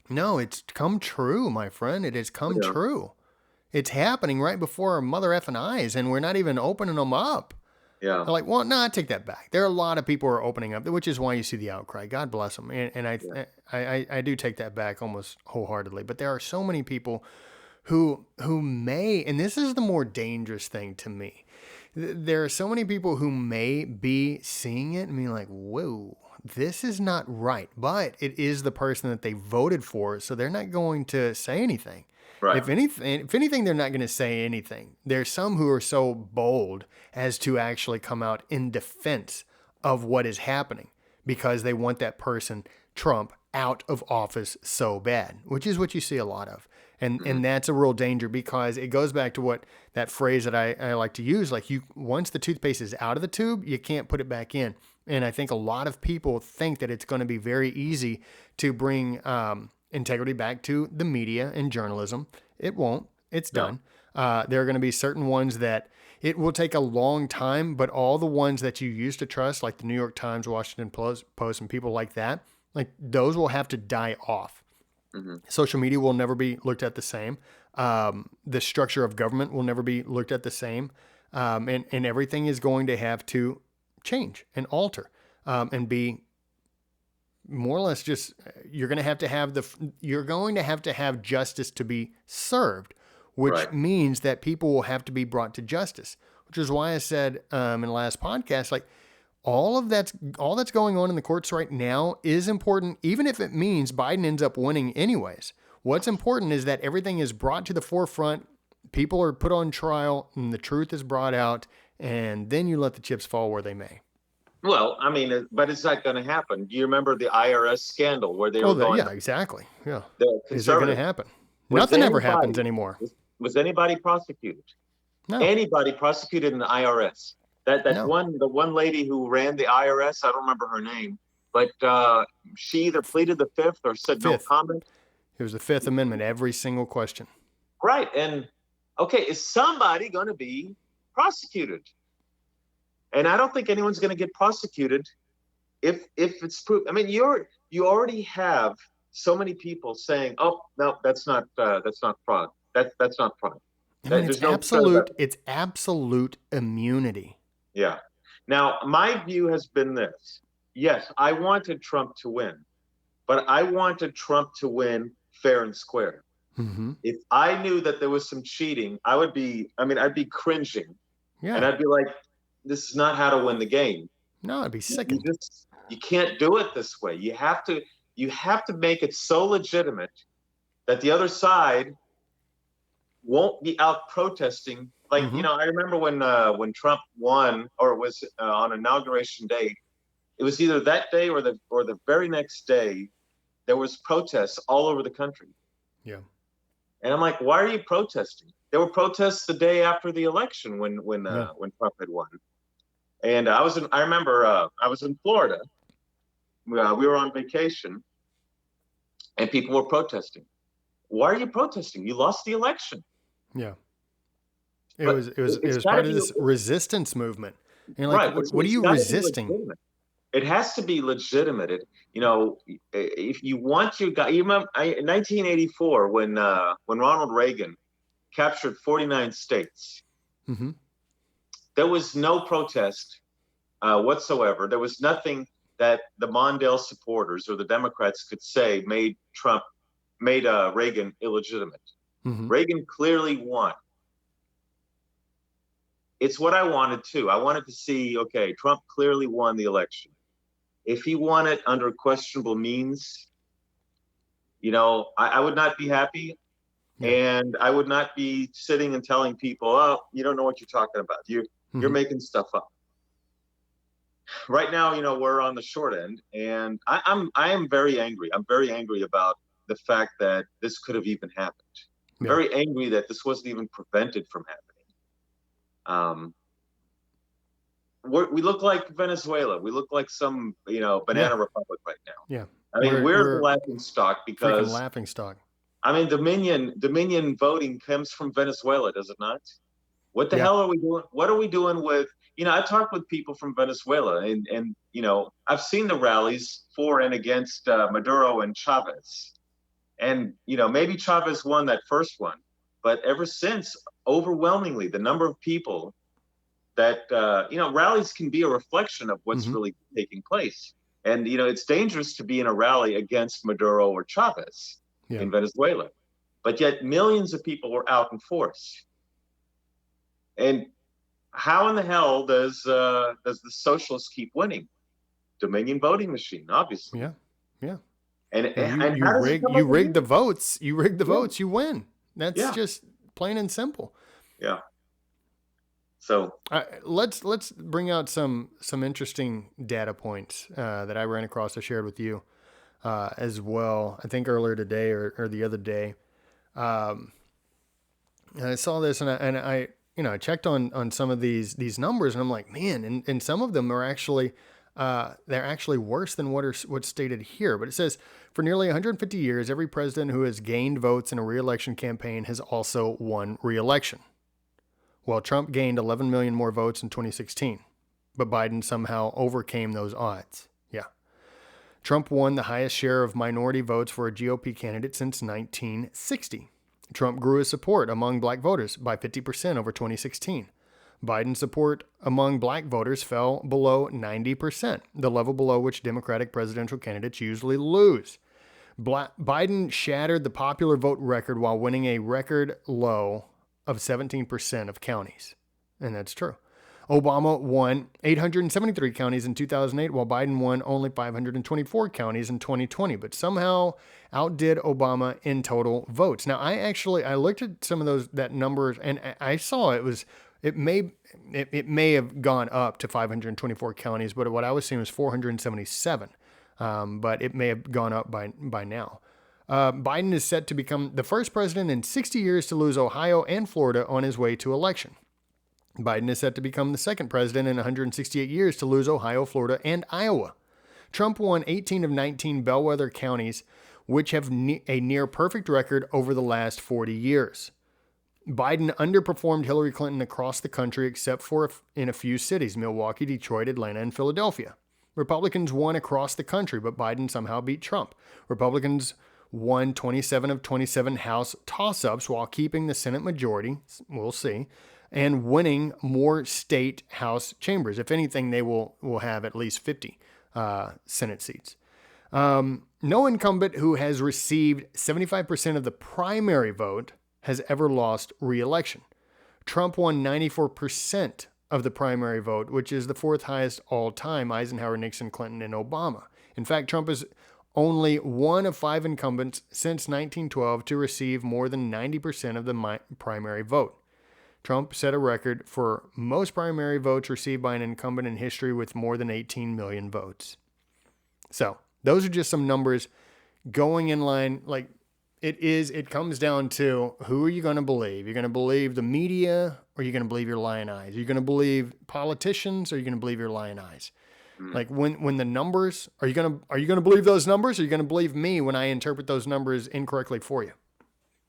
no, it's come true, my friend. It has come true. It's happening right before our mother effing eyes, and we're not even opening them up. Yeah. They're like, well, no, I take that back. There are a lot of people who are opening up, which is why you see the outcry. God bless them. And I do take that back almost wholeheartedly. But there are so many people who may, and this is the more dangerous thing to me. There are so many people who may be seeing it and being like, whoa, this is not right. But it is the person that they voted for, so they're not going to say anything. Right. If anything, they're not going to say anything. There's some who are so bold as to actually come out in defense of what is happening because they want that person, Trump, out of office so bad, which is what you see a lot of. And that's a real danger because it goes back to what that phrase that I like to use, like once the toothpaste is out of the tube, you can't put it back in. And I think a lot of people think that it's going to be very easy to bring integrity back to the media and journalism. It won't. It's No. done. There are going to be certain ones that it will take a long time, but all the ones that you used to trust, like the New York Times, Washington Post, and people like that, like those will have to die off. Hmm. Social media will never be looked at the same. The structure of government will never be looked at the same. And everything is going to have to change and alter, and be more or less just, you're going to have to have justice to be served, which Right. means that people will have to be brought to justice, which is why I said, in the last podcast, like all that's going on in the courts right now is important, even if it means Biden ends up winning anyways. What's important is that everything is brought to the forefront. People are put on trial and the truth is brought out, and then you let the chips fall where they may. Well, I mean, but it's not going to happen. Do you remember the IRS scandal where they Oh, were going? yeah, exactly. Yeah. The Is it going to conservative. happen? Was Nothing ever happens anybody anymore. was anybody prosecuted? No, Anybody prosecuted in the IRS? That no. one, the one lady who ran the IRS, I don't remember her name, but she either pleaded the fifth or said no Fifth. comment. It was the Fifth Amendment, every single question. Right. And okay, is somebody going to be prosecuted? And I don't think anyone's going to get prosecuted if it's proved. I mean, you already have so many people saying, "Oh, no, that's not fraud. That's not fraud." I mean, There's no credibility. it's absolute immunity. Yeah. Now, my view has been this. Yes, I wanted Trump to win, but I wanted Trump to win fair and square. Mm-hmm. If I knew that there was some cheating, I'd be cringing, and Yeah. I'd be like, this is not how to win the game. No, I'd be sickened. You can't do it this way. You have to make it so legitimate that the other side won't be out protesting. Like, Mm-hmm. I remember when Trump won, or it was on inauguration day. It was either that day or the very next day. There was protests all over the country, Yeah. and I'm like, why are you protesting? There were protests the day after the election Yeah. when Trump had won. And I remember I was in Florida. We were on vacation, and people were protesting. Why are you protesting? You lost the election. Yeah. It But was it was it it's was got to part of be this resistance movement. And you're like, right. But what are it's you got to be resisting? legitimate. It has to be legitimate. If you want your guy, you remember in 1984 when Ronald Reagan captured 49 states, Mm-hmm. there was no protest whatsoever. There was nothing that the Mondale supporters or the Democrats could say made Reagan illegitimate. Mm-hmm. Reagan clearly won. It's what I wanted too. I wanted to see, okay, Trump clearly won the election. If he won it under questionable means, I would not be happy. Yeah. And I would not be sitting and telling people, oh, you don't know what you're talking about. You're Mm-hmm. making stuff up. Right now, we're on the short end, and I am very angry. I'm very angry about the fact that this could have even happened. I'm Yeah. very angry that this wasn't even prevented from happening. We look like Venezuela. We look like some, banana republic right now. Yeah. I mean, we're the We're laughing stock freaking because, laughing stock. I mean, Dominion voting comes from Venezuela, does it not? What the Yeah. hell are we doing? What are we doing with, I talked with people from Venezuela and I've seen the rallies for and against Maduro and Chavez. And, maybe Chavez won that first one, but ever since, overwhelmingly, the number of people that, rallies can be a reflection of what's Mm-hmm. really taking place. And, it's dangerous to be in a rally against Maduro or Chavez Yeah. in Venezuela. But yet millions of people were out in force. And how in the hell does the socialists keep winning? Dominion voting machine, obviously. Yeah. Yeah. And You how does it come you up with rig the you? votes. You rig the Yeah. votes. You win. That's Yeah. just plain and simple. Yeah. So Let's bring out some interesting data points that I ran across. I shared with you as well. I think earlier today or the other day. And I saw this and I checked on some of these numbers and I'm like, man, and some of them are actually they're actually worse than what's stated here. But it says, for nearly 150 years, every president who has gained votes in a re-election campaign has also won re-election. Well, Trump gained 11 million more votes in 2016, but Biden somehow overcame those odds. Yeah. Trump won the highest share of minority votes for a GOP candidate since 1960. Trump grew his support among black voters by 50% over 2016. Biden's support among black voters fell below 90%, the level below which Democratic presidential candidates usually lose. Biden shattered the popular vote record while winning a record low of 17% of counties. And that's true. Obama won 873 counties in 2008, while Biden won only 524 counties in 2020, but somehow outdid Obama in total votes. Now, I looked at some of that numbers, and I saw it may have gone up to 524 counties, but what I was seeing was 477. But it may have gone up by now. Biden is set to become the first president in 60 years to lose Ohio and Florida on his way to election. Biden is set to become the second president in 168 years to lose Ohio, Florida, and Iowa. Trump won 18 of 19 bellwether counties, which have a near perfect record over the last 40 years. Biden underperformed Hillary Clinton across the country except for in a few cities, Milwaukee, Detroit, Atlanta, and Philadelphia. Republicans won across the country, but Biden somehow beat Trump. Republicans won 27 of 27 House toss-ups while keeping the Senate majority, we'll see, and winning more state House chambers. If anything, they will have at least 50 Senate seats. No incumbent who has received 75% of the primary vote has ever lost re-election. Trump won 94% of the primary vote, which is the fourth highest all time: Eisenhower, Nixon, Clinton, and Obama. In fact, Trump is only one of 5 incumbents since 1912 to receive more than 90% of the primary vote. Trump set a record for most primary votes received by an incumbent in history with more than 18 million votes. So those are just some numbers going in line. Like it comes down to, who are you going to believe? You're going to believe the media, or you're going to believe your lying eyes? You're going to believe politicians, or you're going to believe your lying eyes? Like when the numbers, are you going to believe those numbers? Or are you going to believe me when I interpret those numbers incorrectly for you?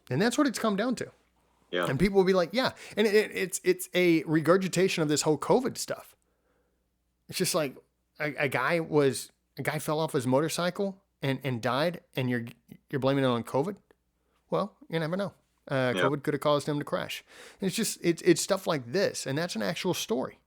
And that's what it's come down to. Yeah. And people will be like, yeah. And it's a regurgitation of this whole COVID stuff. It's just like a guy fell off his motorcycle and died, and you're blaming it on COVID. Well, you never know. COVID could have caused him to crash. And it's stuff like this. And that's an actual story.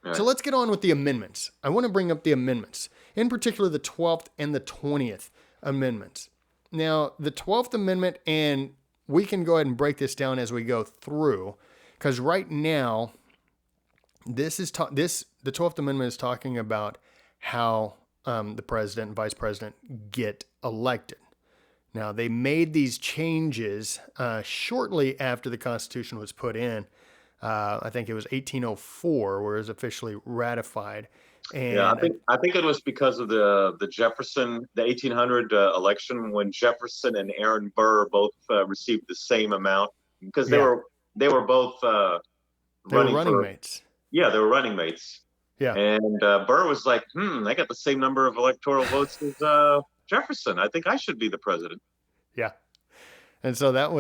Right. So let's get on with the amendments. I want to bring up the amendments, in particular the 12th and the 20th amendments. Now, the 12th Amendment, and we can go ahead and break this down as we go through, because right now, the 12th Amendment is talking about how the president and vice president get elected. Now, they made these changes shortly after the Constitution was put in. I think it was 1804 where it was officially ratified. And yeah, I think it was because of the Jefferson, the 1800 election, when Jefferson and Aaron Burr both received the same amount, because they were both running mates. Yeah, they were running mates. Yeah, and Burr was like, I got the same number of electoral votes as Jefferson. I think I should be the president. Yeah, and so that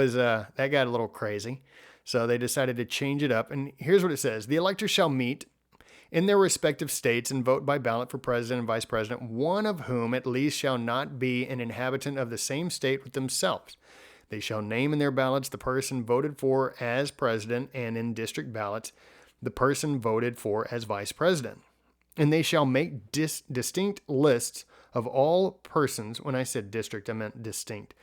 got a little crazy. So they decided to change it up. And here's what it says: the electors shall meet in their respective states and vote by ballot for president and vice president, one of whom at least shall not be an inhabitant of the same state with themselves. They shall name in their ballots the person voted for as president, and in district ballots the person voted for as vice president. And they shall make distinct lists of all persons. When I said district, I meant distinct.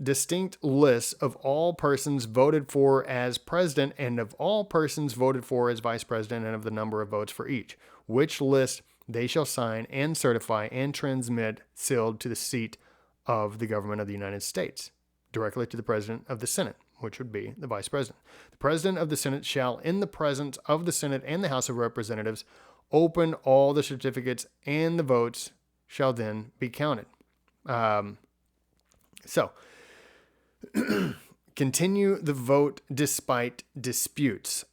Distinct lists of all persons voted for as president and of all persons voted for as vice president, and of the number of votes for each, which list they shall sign and certify and transmit sealed to the seat of the government of the United States, directly to the president of the Senate, which would be the vice president. The president of the Senate shall, in the presence of the Senate and the House of Representatives, open all the certificates, and the votes shall then be counted. So, continue the vote despite disputes.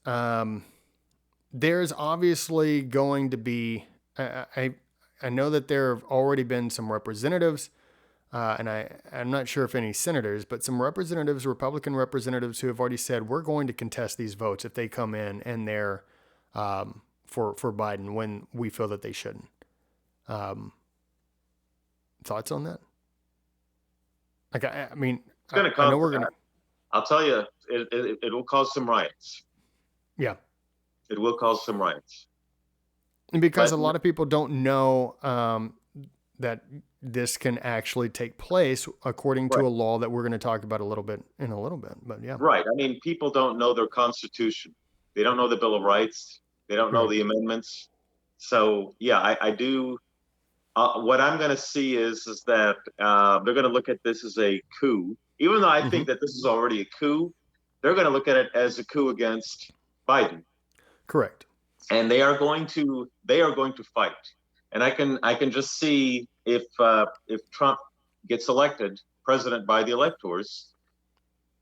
There's obviously going to be, know that there have already been some representatives, and I'm not sure if any senators, but some representatives, Republican representatives, who have already said we're going to contest these votes if they come in and they're for Biden when we feel that they shouldn't. Thoughts on that? Like, I mean, It's going to I cause. know we're going to. I'll tell you, it will cause some riots. Yeah. It will cause some riots. And because a lot of people don't know that this can actually take place according to a law that we're going to talk about in a little bit. But yeah. Right. I mean, people don't know their Constitution. They don't know the Bill of Rights. They don't know the amendments. So, yeah, I do. What I'm going to see is that they're going to look at this as a coup. Even though I think that this is already a coup, they're going to look at it as a coup against Biden. Correct. And they are going to fight. And I can just see if Trump gets elected president by the electors,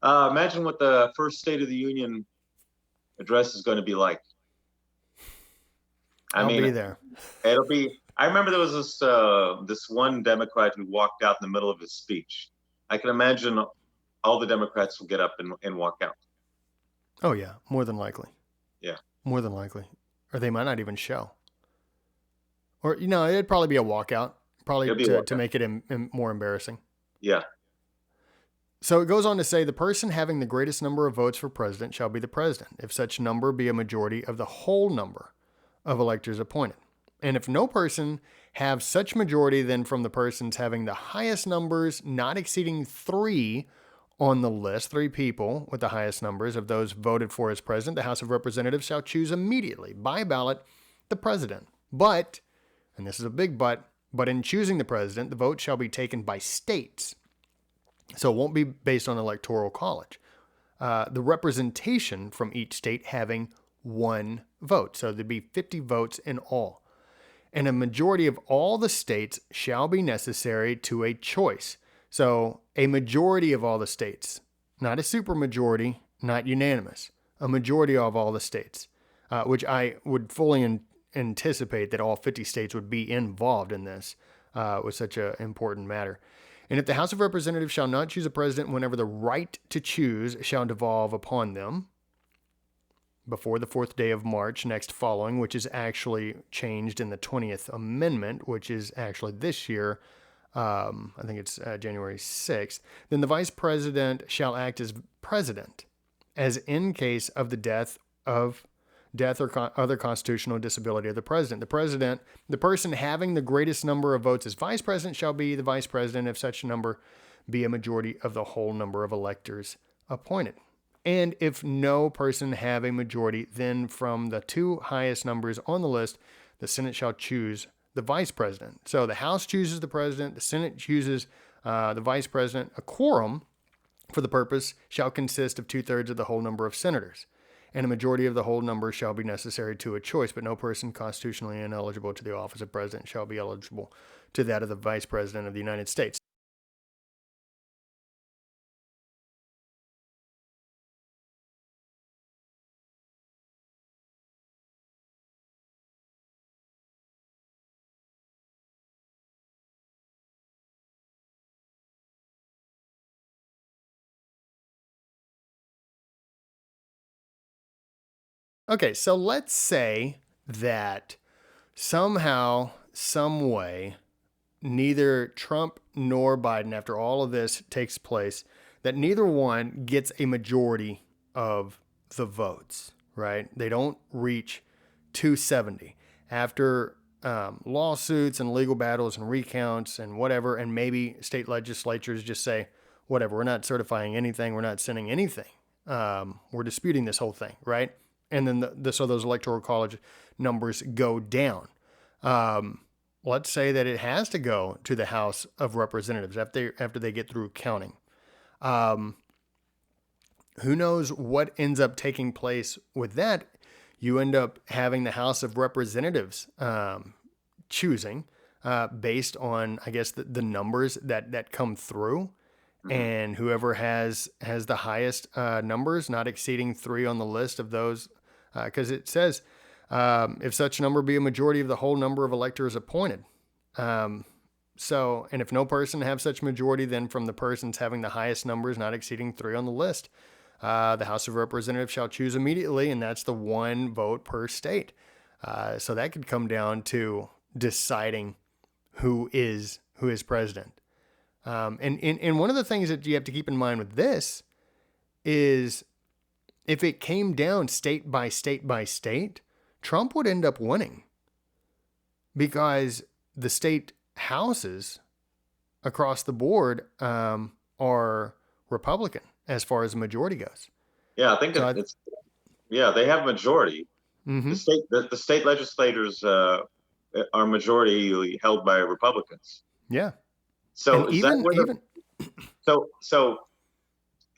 imagine what the first State of the Union address is going to be like. I'll be there. It'll be. I remember there was this one Democrat who walked out in the middle of his speech. I can imagine all the Democrats will get up and walk out. Oh yeah, more than likely. Yeah, more than likely, or they might not even show. Or it'd probably be a walkout, to make it more embarrassing. Yeah. So it goes on to say, the person having the greatest number of votes for president shall be the president, if such number be a majority of the whole number of electors appointed. And if no person have such majority, then from the persons having the highest numbers, not exceeding 3 on the list, 3 people with the highest numbers of those voted for as president, the House of Representatives shall choose immediately by ballot the president. But, and this is a big but in choosing the president, the vote shall be taken by states. So it won't be based on electoral college. The representation from each state having 1 vote. So there'd be 50 votes in all. And a majority of all the states shall be necessary to a choice. So a majority of all the states, not a supermajority, not unanimous, a majority of all the states, which I would fully anticipate that all 50 states would be involved in this with such an important matter. And if the House of Representatives shall not choose a president whenever the right to choose shall devolve upon them, before the 4th day of March next following, which is actually changed in the 20th Amendment, which is actually this year, I think it's January 6th, then the vice president shall act as president, as in case of the death or other constitutional disability of the president. The person having the greatest number of votes as vice president shall be the vice president if such number be a majority of the whole number of electors appointed. And if no person have a majority, then from the 2 highest numbers on the list, the Senate shall choose the vice president. So the House chooses the president, the Senate chooses the vice president. A quorum for the purpose shall consist of 2/3 of the whole number of senators, and a majority of the whole number shall be necessary to a choice, but no person constitutionally ineligible to the office of president shall be eligible to that of the vice president of the United States. Okay, so let's say that somehow, some way, neither Trump nor Biden, after all of this takes place, that neither one gets a majority of the votes, right? They don't reach 270 after lawsuits and legal battles and recounts and whatever, and maybe state legislatures just say, whatever, we're not certifying anything, we're not sending anything. We're disputing this whole thing, right? And then so those electoral college numbers go down. Let's say that it has to go to the House of Representatives after they get through counting. Who knows what ends up taking place with that? You end up having the House of Representatives choosing based on, I guess, the numbers that come through. And whoever has the highest numbers, not exceeding 3 on the list of those, because it says, if such number be a majority of the whole number of electors appointed. And if no person have such majority, then from the persons having the highest numbers not exceeding 3 on the list, the House of Representatives shall choose immediately, and that's the 1 vote per state. So that could come down to deciding who is president. And one of the things that you have to keep in mind with this is if it came down state by state by state, Trump would end up winning because the state houses across the board are Republican as far as the majority goes. Yeah, I think they have majority. Mm-hmm. The state legislators are majority held by Republicans. Yeah. So so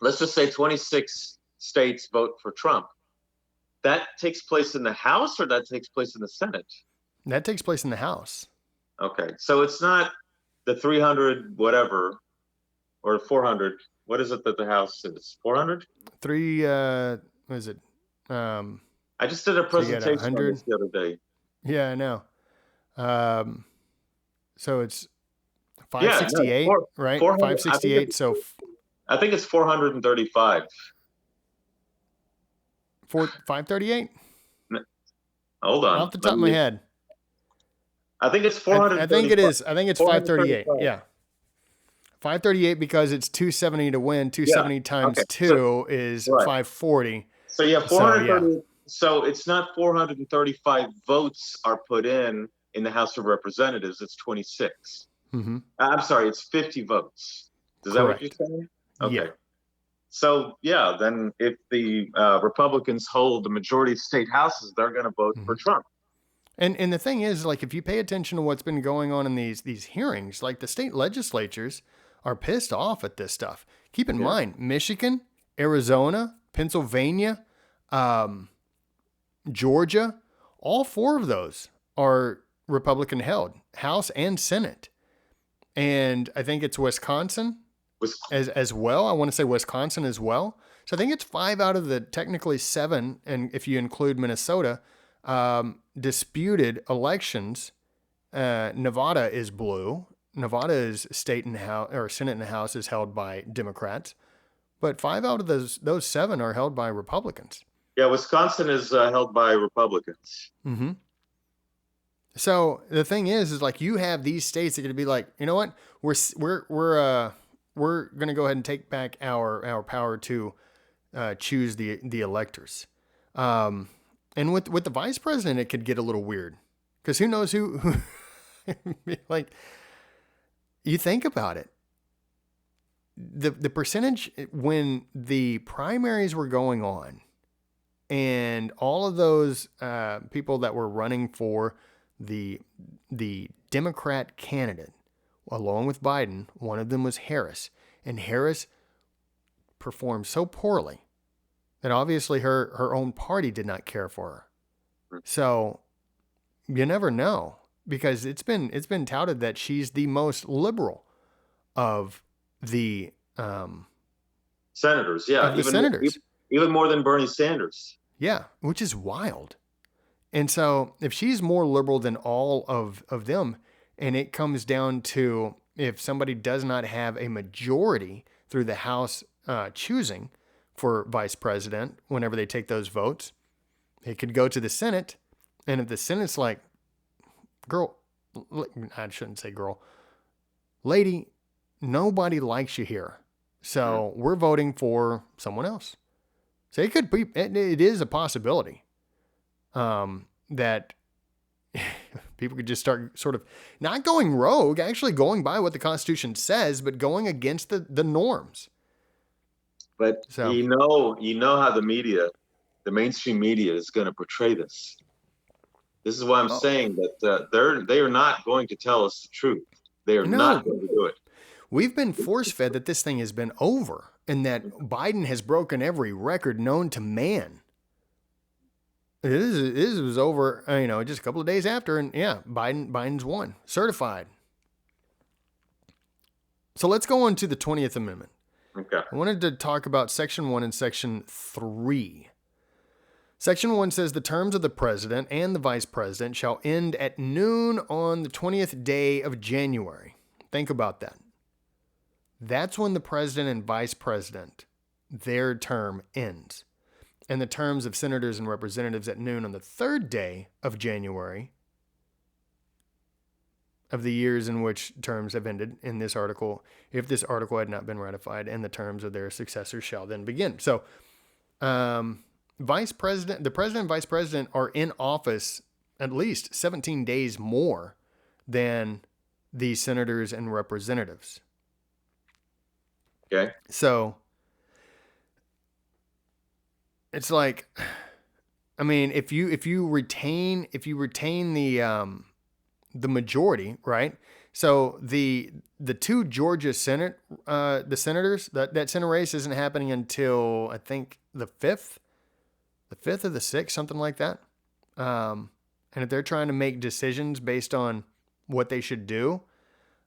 let's just say 26 states vote for Trump. That takes place in the House, or that takes place in the Senate? That takes place in the House. Okay, so it's not the 300 whatever or 400. What is it that the House is? 400? What is it? I just did a presentation on this the other day. Yeah, I know. So it's 568, right? 568. So I think it's 435. 538? Hold on. Off the top of my head. I think it's 400. I think it is. I think it's 538. Yeah. 538 because it's 270 to win. 270 times 2 is 540. So yeah, 430. So it's not 435 votes are put in the House of Representatives. It's 26. Mm-hmm. I'm sorry, it's 50 votes. Is that what you're saying? Okay. Yeah. So yeah, then if the Republicans hold the majority of state houses, they're going to vote for Trump. And the thing is, like, if you pay attention to what's been going on in these hearings, like the state legislatures are pissed off at this stuff. Keep in mind, Michigan, Arizona, Pennsylvania, Georgia, all 4 of those are Republican held, House and Senate. And I think it's Wisconsin as well. I want to say Wisconsin as well. So I think it's 5 out of the technically 7, and if you include Minnesota, disputed elections. Nevada is blue. Nevada is state and house, or Senate and House is held by Democrats, but 5 out of those 7 are held by Republicans. Yeah, Wisconsin is held by Republicans. Mm-hmm. So the thing is like you have these states that are going to be like, you know what, we're going to go ahead and take back our power to choose the electors. And with the vice president, it could get a little weird because who knows who like, you think about it. The percentage when the primaries were going on and all of those people that were running for the Democrat candidate, along with Biden, one of them was Harris. And Harris performed so poorly that obviously her own party did not care for her. So you never know, because it's been touted that she's the most liberal of the senators. Yeah, even more than Bernie Sanders. Yeah, which is wild. And so if she's more liberal than all of them, and it comes down to if somebody does not have a majority through the House choosing for vice president, whenever they take those votes, it could go to the Senate. And if the Senate's like, girl, I shouldn't say girl, lady, nobody likes you here. So we're voting for someone else. So it could be, it is a possibility that people could just start sort of not going rogue, actually going by what the Constitution says, but going against the norms. But so, you know how the mainstream media is going to portray this. This is why I'm saying that they are not going to tell us the truth. They are not going to do it. We've been force-fed that this thing has been over and that Biden has broken every record known to man. This was over, just a couple of days after, and Biden's won, certified. So let's go on to the 20th Amendment. Okay. I wanted to talk about Section 1 and Section 3. Section 1 says the terms of the president and the vice president shall end at noon on the 20th day of January. Think about that. That's when the president and vice president, their term ends. And the terms of senators and representatives at noon on the third day of January of the years in which terms have ended in this article, if this article had not been ratified, and the terms of their successors shall then begin. So, the president and vice president are in office at least 17 days more than the senators and representatives. Okay. So it's like, I mean, if you retain the majority, right? So the two Georgia the senators, that Senate race isn't happening until I think the 5th or the 6th, something like that. And if they're trying to make decisions based on what they should do,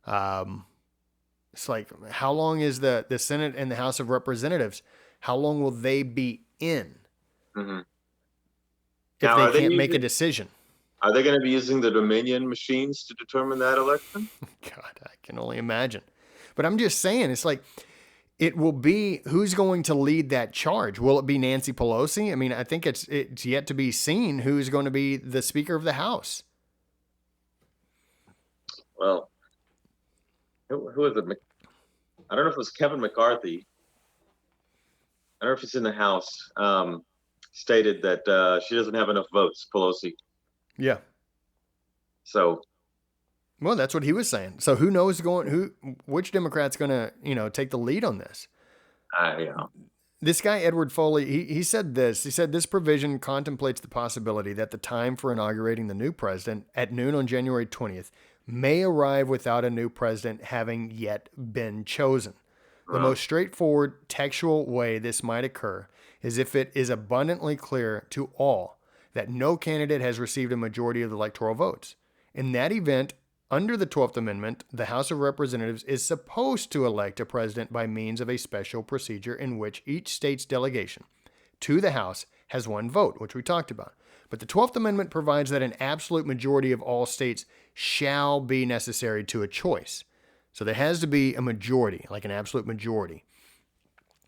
it's like, how long is the Senate and the House of Representatives? How long will they be in if Now, they can't make a decision? Are they going to be using the Dominion machines to determine that election? God, I can only imagine. But I'm just saying, it's like, it will be, who's going to lead that charge? Will it be Nancy Pelosi? I mean, I think it's yet to be seen who's going to be the Speaker of the House. Well, who is it? I don't know if it was Kevin McCarthy. I don't know if he's in the House. Stated that she doesn't have enough votes, Pelosi. Yeah. So. Well, that's what he was saying. So who knows which Democrat's going to, take the lead on this? Yeah. This guy, Edward Foley, he said this. He said this provision contemplates the possibility that the time for inaugurating the new president at noon on January 20th may arrive without a new president having yet been chosen. The most straightforward textual way this might occur is if it is abundantly clear to all that no candidate has received a majority of the electoral votes. In that event, under the 12th Amendment, the House of Representatives is supposed to elect a president by means of a special procedure in which each state's delegation to the House has one vote, which we talked about. But the 12th Amendment provides that an absolute majority of all states shall be necessary to a choice. So there has to be a majority, like an absolute majority.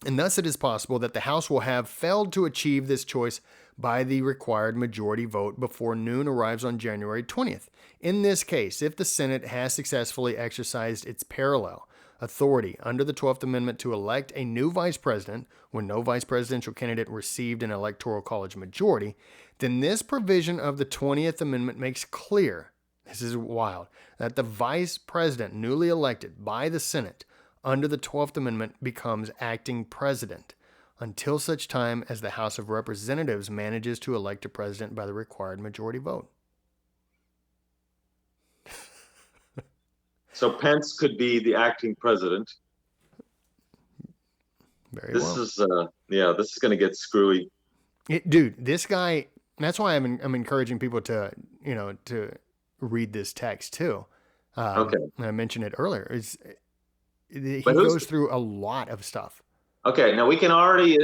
And thus it is possible that the House will have failed to achieve this choice by the required majority vote before noon arrives on January 20th. In this case, if the Senate has successfully exercised its parallel authority under the 12th Amendment to elect a new vice president when no vice presidential candidate received an electoral college majority, then this provision of the 20th Amendment makes clear, this is wild, that the vice president newly elected by the Senate under the 12th Amendment becomes acting president until such time as the House of Representatives manages to elect a president by the required majority vote. So Pence could be the acting president. This is going to get screwy. Dude, this guy, that's why I'm encouraging people to read this text too. Okay. I mentioned it earlier. He goes through a lot of stuff. Okay, now we can already,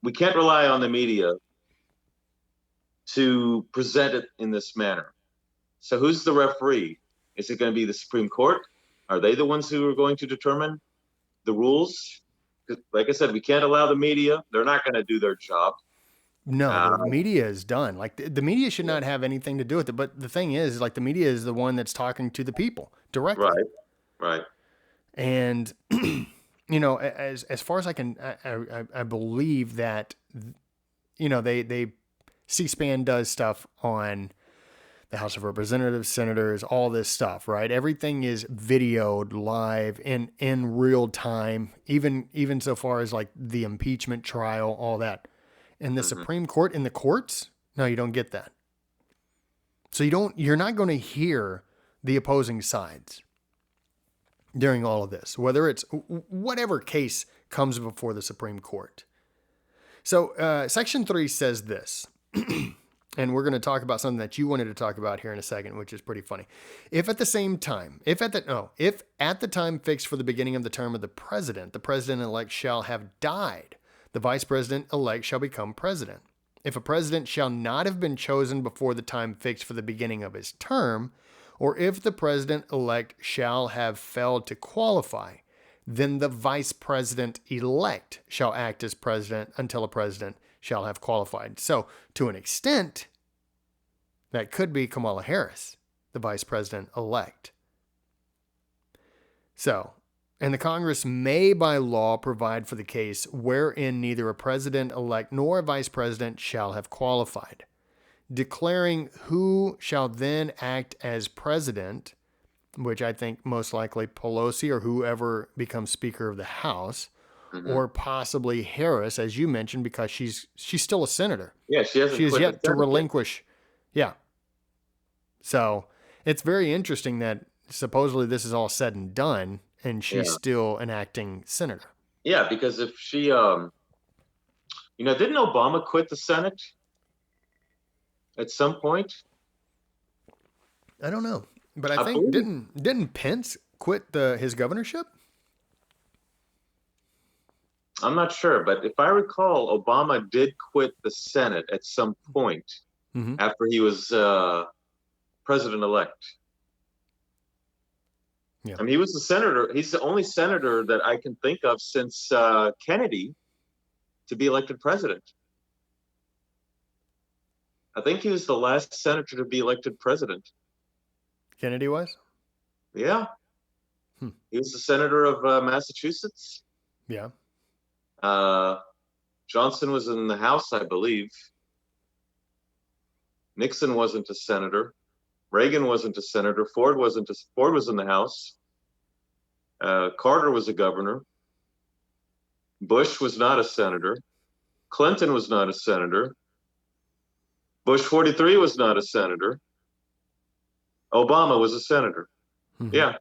we can't rely on the media to present it in this manner. So who's the referee? Is it going to be the Supreme Court? Are they the ones who are going to determine the rules? Like I said, we can't allow the media. They're not going to do their job. No, the media is done. Like the media should not have anything to do with it. But the thing is, like, the media is the one that's talking to the people directly. Right. And as far as I can, I believe that, they C-SPAN does stuff on the House of Representatives, senators, all this stuff, right? Everything is videoed live in real time, even so far as like the impeachment trial, all that. In the Supreme Court, in the courts, no, you don't get that. So you're not going to hear the opposing sides during all of this, whether it's whatever case comes before the Supreme Court. So Section 3 says this, and we're going to talk about something that you wanted to talk about here in a second, which is pretty funny. If at the time fixed for the beginning of the term of the president-elect shall have died, the vice president-elect shall become president. if a president shall not have been chosen before the time fixed for the beginning of his term, or if the president-elect shall have failed to qualify, then the vice president-elect shall act as president until a president shall have qualified. So, to an extent, that could be Kamala Harris, the vice president-elect. So, and the Congress may by law provide for the case wherein neither a president-elect nor a vice president shall have qualified, declaring who shall then act as president, which I think most likely Pelosi or whoever becomes Speaker of the House, or possibly Harris, as you mentioned, because she's still a senator. Yeah, she hasn't. She has quit yet the to Senate relinquish. Yeah. So it's very interesting that supposedly this is all said and done, and she's still an acting senator. Yeah, because if she, didn't Obama quit the Senate at some point? I don't know, but I think didn't Pence quit his governorship? I'm not sure, but if I recall, Obama did quit the Senate at some point after he was president-elect. Yeah. I mean, he was the senator. He's the only senator that I can think of since Kennedy to be elected president. I think he was the last senator to be elected president. Kennedy was? Yeah. He was the senator of Massachusetts. Yeah. Johnson was in the House, I believe. Nixon wasn't a senator. Reagan wasn't a senator. Ford was in the House. Carter was a governor. Bush was not a senator. Clinton was not a senator. Bush 43 was not a senator. Obama was a senator. Yeah.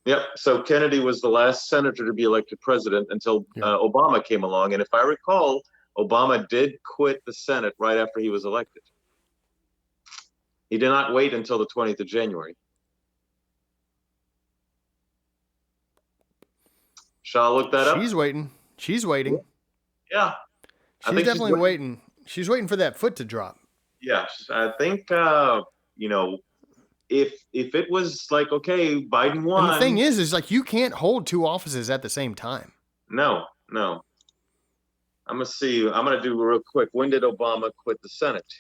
Yep. So Kennedy was the last senator to be elected president until Obama came along. And if I recall, Obama did quit the Senate right after he was elected. He did not wait until the 20th of January. Shall I look that up? She's waiting. Yeah. She's definitely waiting. She's waiting for that foot to drop. Yeah. I think, if it was like, okay, Biden won. And the thing is like you can't hold two offices at the same time. No. I'm going to see. I'm going to do real quick. When did Obama quit the Senate?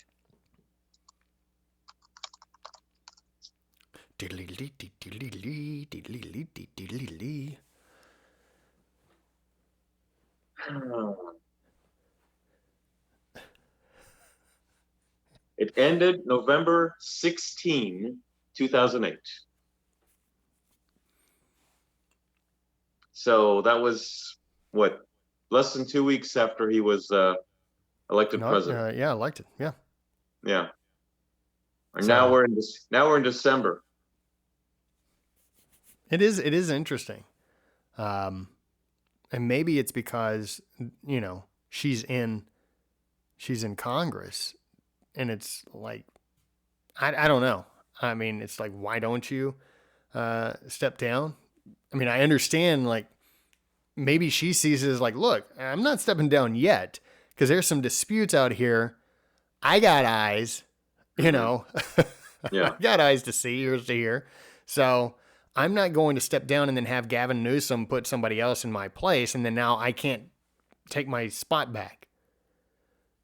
It ended November 16, 2008. So that was less than 2 weeks after he was elected president. Elected. Yeah. Yeah. And now we're in December. It is interesting. And maybe it's because, she's in Congress, and it's like, I don't know. I mean, it's like, why don't you step down? I mean, I understand, like, maybe she sees it as like, look, I'm not stepping down yet because there's some disputes out here. I got eyes, Yeah. I got eyes to see, ears to hear. So I'm not going to step down and then have Gavin Newsom put somebody else in my place, and then now I can't take my spot back.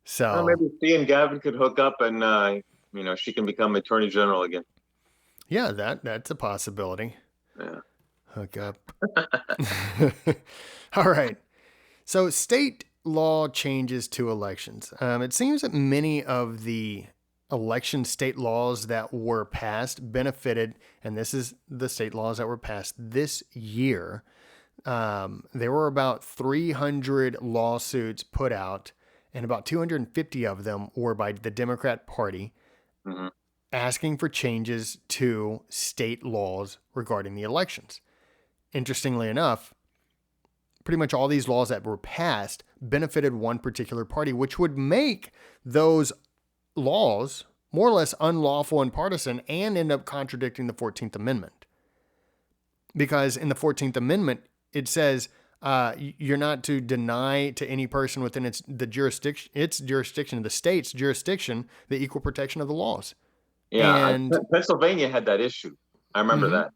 So maybe she and Gavin could hook up, and she can become Attorney General again. Yeah, that's a possibility. Yeah. Hook up. All right. So state law changes to elections. It seems that many of the election state laws that were passed benefited, and this is the state laws that were passed this year. There were about 300 lawsuits put out, and about 250 of them were by the Democrat Party, asking for changes to state laws regarding the elections. Interestingly enough, pretty much all these laws that were passed benefited one particular party, which would make those laws more or less unlawful and partisan and end up contradicting the 14th Amendment. Because in the 14th Amendment, it says You're not to deny to any person within its jurisdiction, the state's jurisdiction, the equal protection of the laws. Yeah, And Pennsylvania had that issue. I remember mm-hmm. that.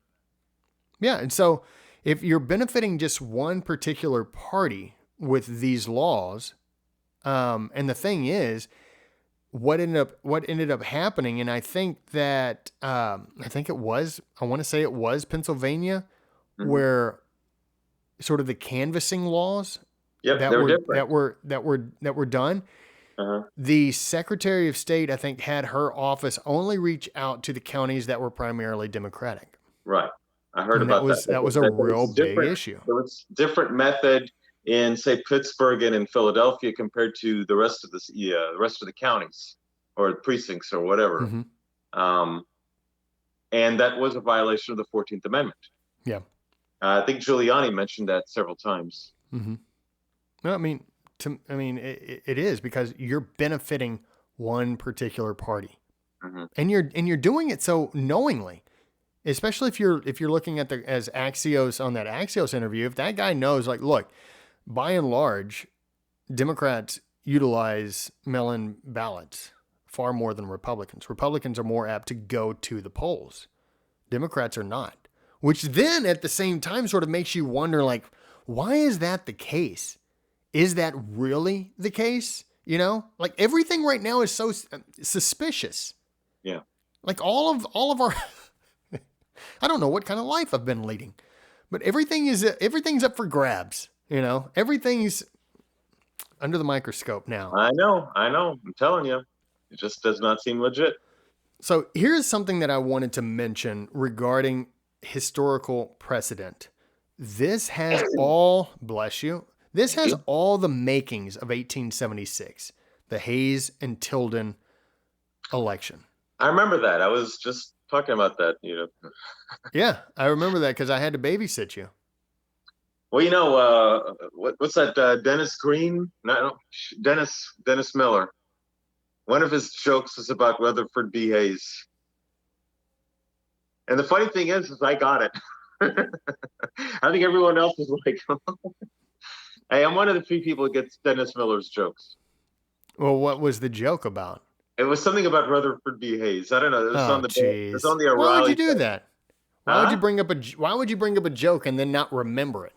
Yeah, and so if you're benefiting just one particular party with these laws, and the thing is, what ended up happening, and I think that I want to say it was Pennsylvania, Mm-hmm. where sort of the canvassing laws Yep, that they were were different. that were done. Uh-huh. The Secretary of State, I think, had her office only reach out to the counties that were primarily Democratic. Right. I heard And about that. that was a real big issue. There was different method in, say, Pittsburgh and in Philadelphia compared to the rest of the counties or precincts or whatever. Mm-hmm. And that was a violation of the 14th Amendment. Yeah. I think Giuliani mentioned that several times. Mm-hmm. No, I mean, it is, because you're benefiting one particular party, Mm-hmm. and you're doing it so knowingly. Especially if you're looking at as Axios on that Axios interview, if that guy knows, like, look, by and large, Democrats utilize mail-in ballots far more than Republicans. Republicans are more apt to go to the polls. Democrats are not, which then at the same time sort of makes you wonder, like, why is that the case? Is that really the case? You know, like everything right now is so suspicious. Yeah. Like all of our I don't know what kind of life I've been leading, but everything's up for grabs. You know, everything's under the microscope now. I know. I'm telling you, it just does not seem legit. So here's something that I wanted to mention regarding historical precedent. This has all, bless you, this has all the makings of 1876, the Hayes and Tilden election. I remember that. I was just talking about that, Yeah, I remember that because I had to babysit you. Well, what's that? Dennis Green? No, Dennis Miller. One of his jokes is about Rutherford B. Hayes. And the funny thing is I got it. I think everyone else was like, hey, I'm one of the few people that gets Dennis Miller's jokes. Well, what was the joke about? It was something about Rutherford B. Hayes. I don't know. It was on the O'Reilly. Why would you do that? Why would you bring up a joke and then not remember it?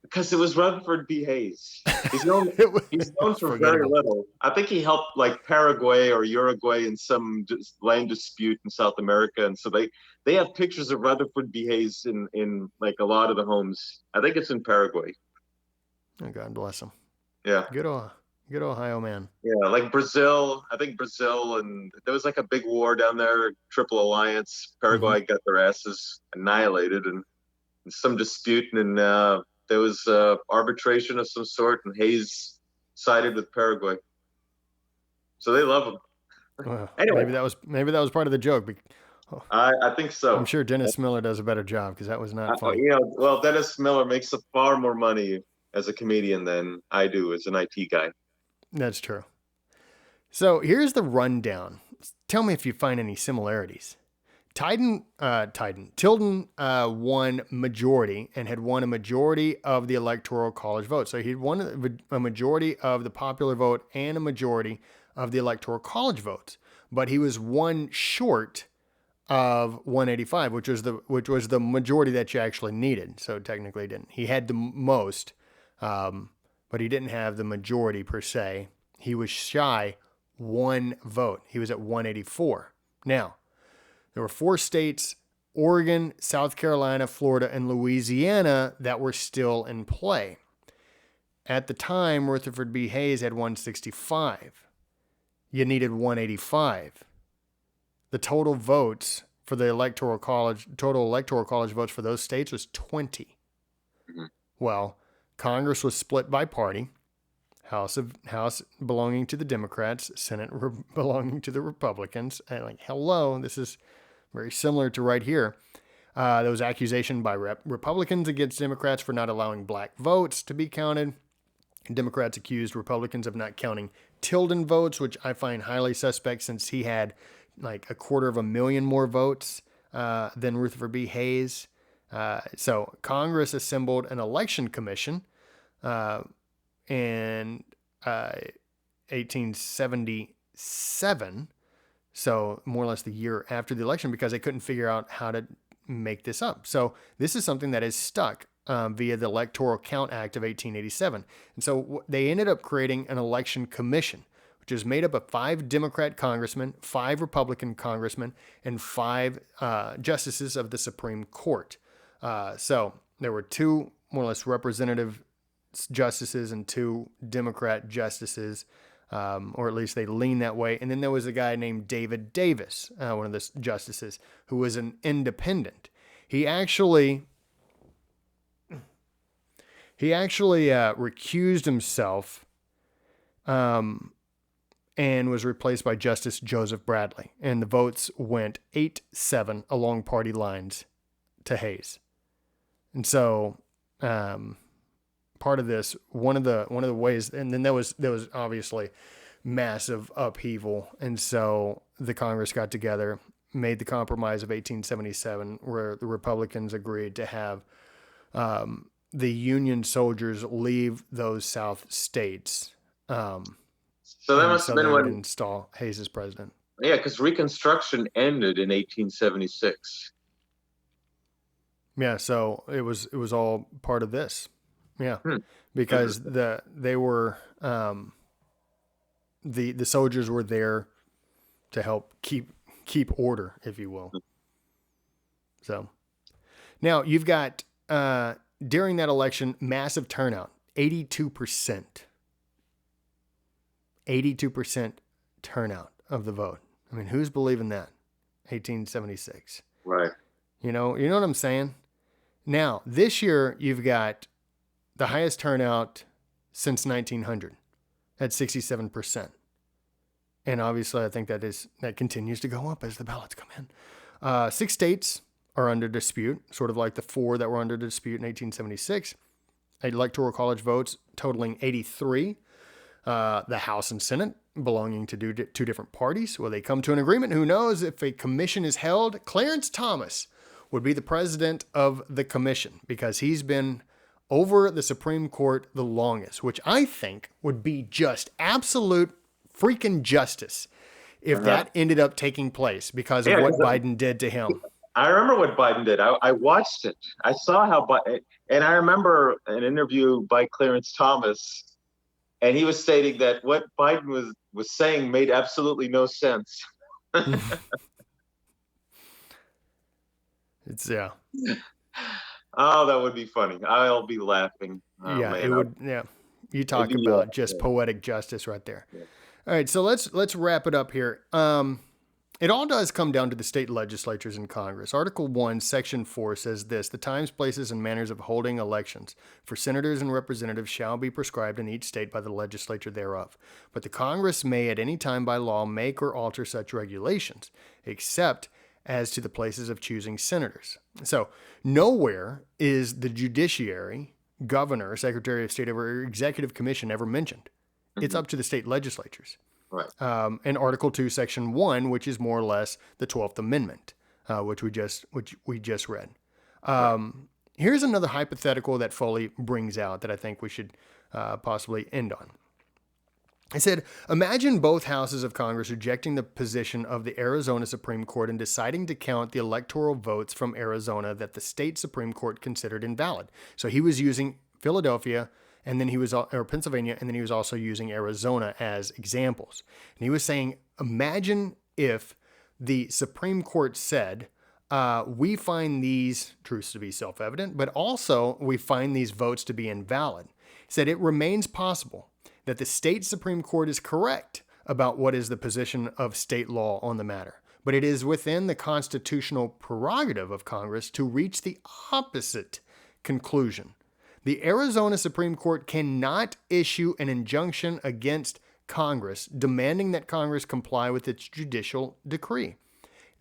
Because it was Rutherford B. Hayes. He's known for very little. I think he helped like Paraguay or Uruguay in some land dispute in South America, and so they have pictures of Rutherford B. Hayes in like a lot of the homes. I think it's in Paraguay. Oh, God bless him. Yeah. Good Ohio man. Yeah, like Brazil. I think Brazil, and there was like a big war down there, Triple Alliance. Paraguay got their asses annihilated, and some dispute, and there was arbitration of some sort, and Hayes sided with Paraguay. So they love him. Well, anyway, maybe that was part of the joke. I think so. I'm sure Dennis Miller does a better job because that was not funny. Well, Dennis Miller makes far more money as a comedian than I do as an IT guy. That's true. So here's the rundown. Tell me if you find any similarities. Tilden won majority and had won a majority of the Electoral College vote. So he'd won a majority of the popular vote and a majority of the Electoral College votes. But he was one short of 185, which was the majority that you actually needed. So technically didn't. He had the most, but he didn't have the majority per se. He was shy one vote. He was at 184. Now, there were 4 states, Oregon, South Carolina, Florida, and Louisiana, that were still in play. At the time, Rutherford B. Hayes had 165. You needed 185. The total votes for the Electoral College votes for those states was 20. Mm-hmm. Well, Congress was split by party. House belonging to the Democrats, Senate belonging to the Republicans. And like, hello, this is very similar to right here. There was accusation by Republicans against Democrats for not allowing black votes to be counted. Democrats accused Republicans of not counting Tilden votes, which I find highly suspect since he had like 250,000 more votes than Rutherford B. Hayes. So Congress assembled an election commission in 1877. So more or less the year after the election, because they couldn't figure out how to make this up. So this is something that is stuck via the Electoral Count Act of 1887. And so they ended up creating an election commission, which is made up of 5 Democrat congressmen, 5 Republican congressmen, and 5 justices of the Supreme Court. So there were 2 more or less representative justices and 2 Democrat justices, or at least they lean that way. And then there was a guy named David Davis, one of the justices, who was an independent. He actually recused himself and was replaced by Justice Joseph Bradley. And the votes went 8-7 along party lines to Hayes. And so part of this, one of the ways, and then there was obviously massive upheaval. And so the Congress got together, made the Compromise of 1877, where the Republicans agreed to have the Union soldiers leave those South states. So that must have been when install Hayes as president. Yeah, because Reconstruction ended in 1876. Yeah, so it was all part of this. Yeah, because they were the soldiers were there to help keep order, if you will. So now you've got during that election, massive turnout, 82%. 82% turnout of the vote. I mean, who's believing that? 1876. Right. You know what I'm saying? Now, this year you've got the highest turnout since 1900 at 67%. And obviously I think that continues to go up as the ballots come in. 6 states are under dispute, sort of like the 4 that were under dispute in 1876. Electoral college votes totaling 83. The House and Senate belonging to 2 different parties. Will they come to an agreement? Who knows? If a commission is held, Clarence Thomas would be the president of the commission because he's been over the Supreme Court the longest, which I think would be just absolute freaking justice if that ended up taking place because of what Biden did to him. I remember what Biden did. I watched it. I saw how and I remember an interview by Clarence Thomas, and he was stating that what Biden was saying made absolutely no sense. Yeah. Oh, that would be funny. I'll be laughing. Oh, yeah, man. it would. Yeah, you talk about just poetic justice right there. Yeah. All right, so let's wrap it up here. It all does come down to the state legislatures and Congress. Article 1, Section 4 says this: the times, places, and manners of holding elections for senators and representatives shall be prescribed in each state by the legislature thereof. But the Congress may at any time by law make or alter such regulations, except as to the places of choosing senators. So nowhere is the judiciary, governor, secretary of state, or executive commission ever mentioned. Mm-hmm. It's up to the state legislatures. Right. And Article 2, Section 1, which is more or less the 12th Amendment, which we just read. Here's another hypothetical that Foley brings out that I think we should possibly end on. I said, imagine both houses of Congress rejecting the position of the Arizona Supreme Court and deciding to count the electoral votes from Arizona that the state Supreme Court considered invalid. So he was using Philadelphia, and then he was, or Pennsylvania, and then he was also using Arizona as examples. And he was saying, imagine if the Supreme Court said, we find these truths to be self-evident, but also we find these votes to be invalid. He said, it remains possible that the state Supreme Court is correct about what is the position of state law on the matter, but it is within the constitutional prerogative of Congress to reach the opposite conclusion. The Arizona Supreme Court cannot issue an injunction against Congress demanding that Congress comply with its judicial decree.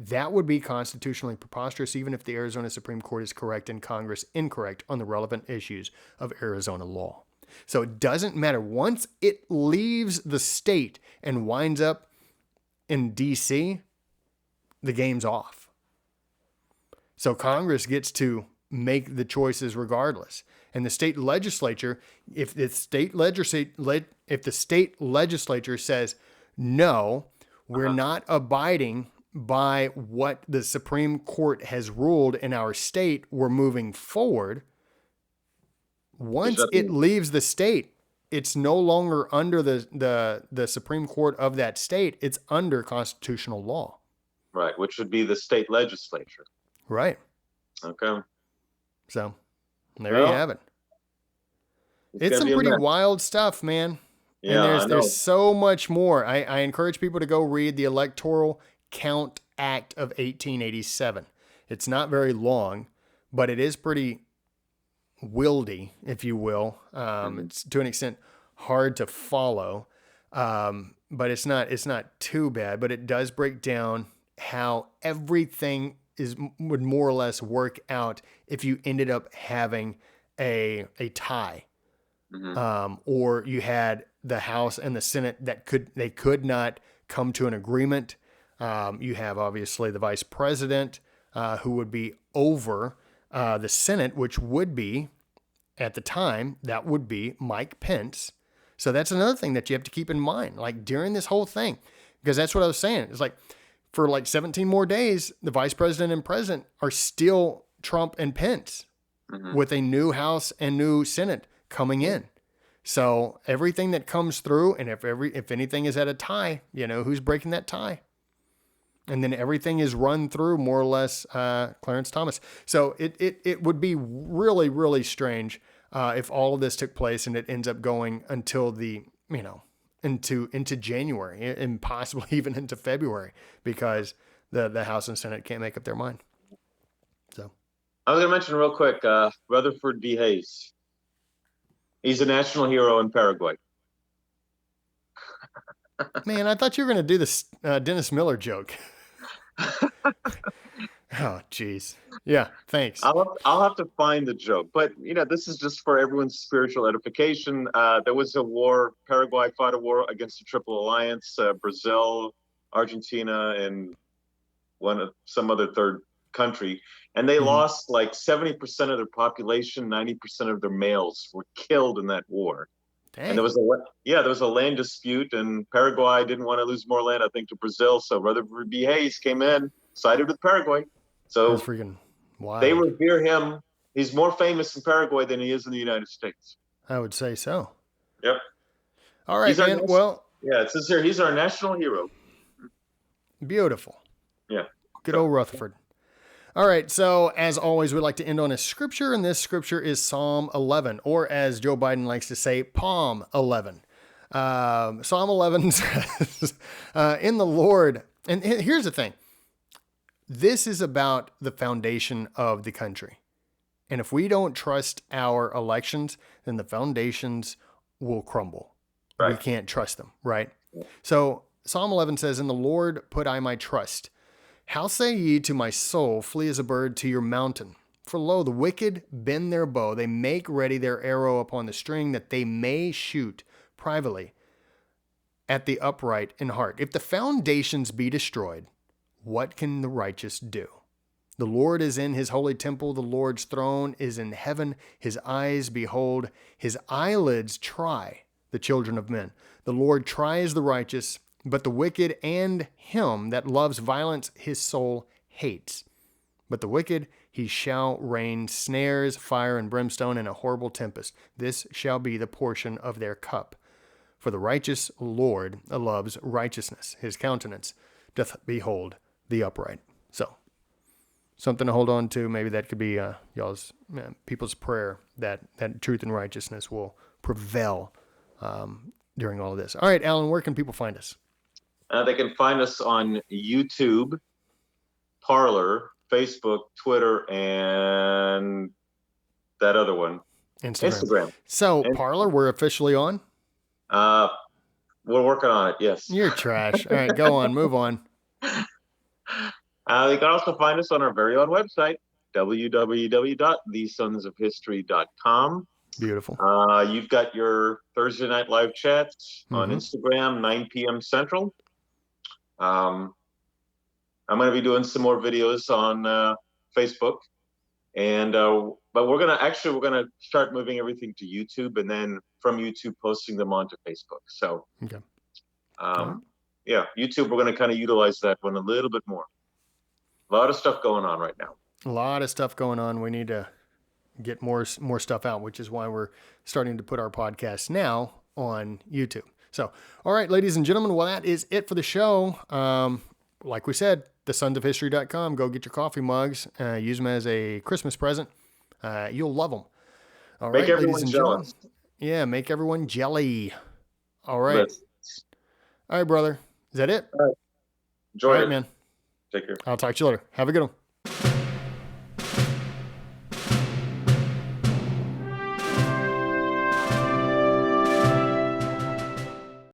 That would be constitutionally preposterous even if the Arizona Supreme Court is correct and Congress incorrect on the relevant issues of Arizona law. So it doesn't matter. Once it leaves the state and winds up in D.C., the game's off. So Congress gets to make the choices regardless. And the state legislature, if the state legislature says, no, we're not abiding by what the Supreme Court has ruled in our state, we're moving forward. Once it leaves the state, it's no longer under the Supreme Court of that state. It's under constitutional law. Right, which would be the state legislature. Right. Okay. So there you have it. It's some pretty wild stuff, man. Yeah, and there's so much more. I encourage people to go read the Electoral Count Act of 1887. It's not very long, but it is pretty wieldy, if you will. It's to an extent hard to follow, but it's not too bad. But it does break down how everything would more or less work out if you ended up having a tie, or you had the House and the Senate that could not come to an agreement. You have obviously the vice president who would be over the Senate, which would be, at the time, that would be Mike Pence. So that's another thing that you have to keep in mind, like during this whole thing, because that's what I was saying. It's like for like 17 more days, the vice president and president are still Trump and Pence with a new House and new Senate coming in. So everything that comes through, and if anything is at a tie, who's breaking that tie? And then everything is run through more or less Clarence Thomas. So it would be really, really strange if all of this took place and it ends up going until into January and possibly even into February, because the House and Senate can't make up their mind. So I was going to mention real quick, Rutherford B. Hayes. He's a national hero in Paraguay. Man, I thought you were going to do this Dennis Miller joke. Oh, geez. Yeah, thanks. I'll have to find the joke, but this is just for everyone's spiritual edification. There was a war. Paraguay fought a war against the Triple Alliance. Brazil, Argentina, and some other third country, and they lost like 70% of their population. 90% of their males were killed in that war. Dang. And there was a land dispute, and Paraguay didn't want to lose more land, I think, to Brazil. So Rutherford B. Hayes came in, sided with Paraguay. So that's freaking wild. They revere him. He's more famous in Paraguay than he is in the United States. I would say so. Yep. All right, man. It says here he's our national hero. Beautiful. Yeah. Good old Rutherford. All right, so as always, we like to end on a scripture, and this scripture is Psalm 11, or as Joe Biden likes to say, Palm 11. Psalm 11 says, in the Lord, and here's the thing. This is about the foundation of the country. And if we don't trust our elections, then the foundations will crumble. Right. We can't trust them, right? So Psalm 11 says, in the Lord put I my trust. How say ye to my soul, flee as a bird to your mountain? For lo, the wicked bend their bow. They make ready their arrow upon the string, that they may shoot privately at the upright in heart. If the foundations be destroyed, what can the righteous do? The Lord is in his holy temple. The Lord's throne is in heaven. His eyes behold, his eyelids try the children of men. The Lord tries the righteous, but the wicked and him that loves violence his soul hates. But the wicked he shall rain snares, fire and brimstone, and a horrible tempest. This shall be the portion of their cup. For the righteous Lord loves righteousness. His countenance doth behold the upright. So, something to hold on to. Maybe that could be people's prayer that truth and righteousness will prevail during all of this. All right, Alan, where can people find us? They can find us on YouTube, Parler, Facebook, Twitter, and that other one, Instagram. So Parler, we're officially on? We're working on it, yes. You're trash. All right, go on, move on. They can also find us on our very own website, www.thesonsofhistory.com. Beautiful. You've got your Thursday night live chats on Instagram, 9 p.m. Central. I'm going to be doing some more videos on Facebook. And but we're gonna start moving everything to YouTube, and then from YouTube posting them onto Facebook. So Okay. yeah, YouTube, we're gonna kind of utilize that one a little bit more. A lot of stuff going on right now. A lot of stuff going on. We need to get more stuff out, which is why we're starting to put our podcast now on YouTube. So, all right, ladies and gentlemen, well, that is it for the show. Like we said, thesonsofhistory.com. Go get your coffee mugs. Use them as a Christmas present. You'll love them. All right, ladies and gentlemen. Yeah, make everyone jelly. All right. All right, brother. Is that it? All right. Enjoy it, man. Take care. I'll talk to you later. Have a good one.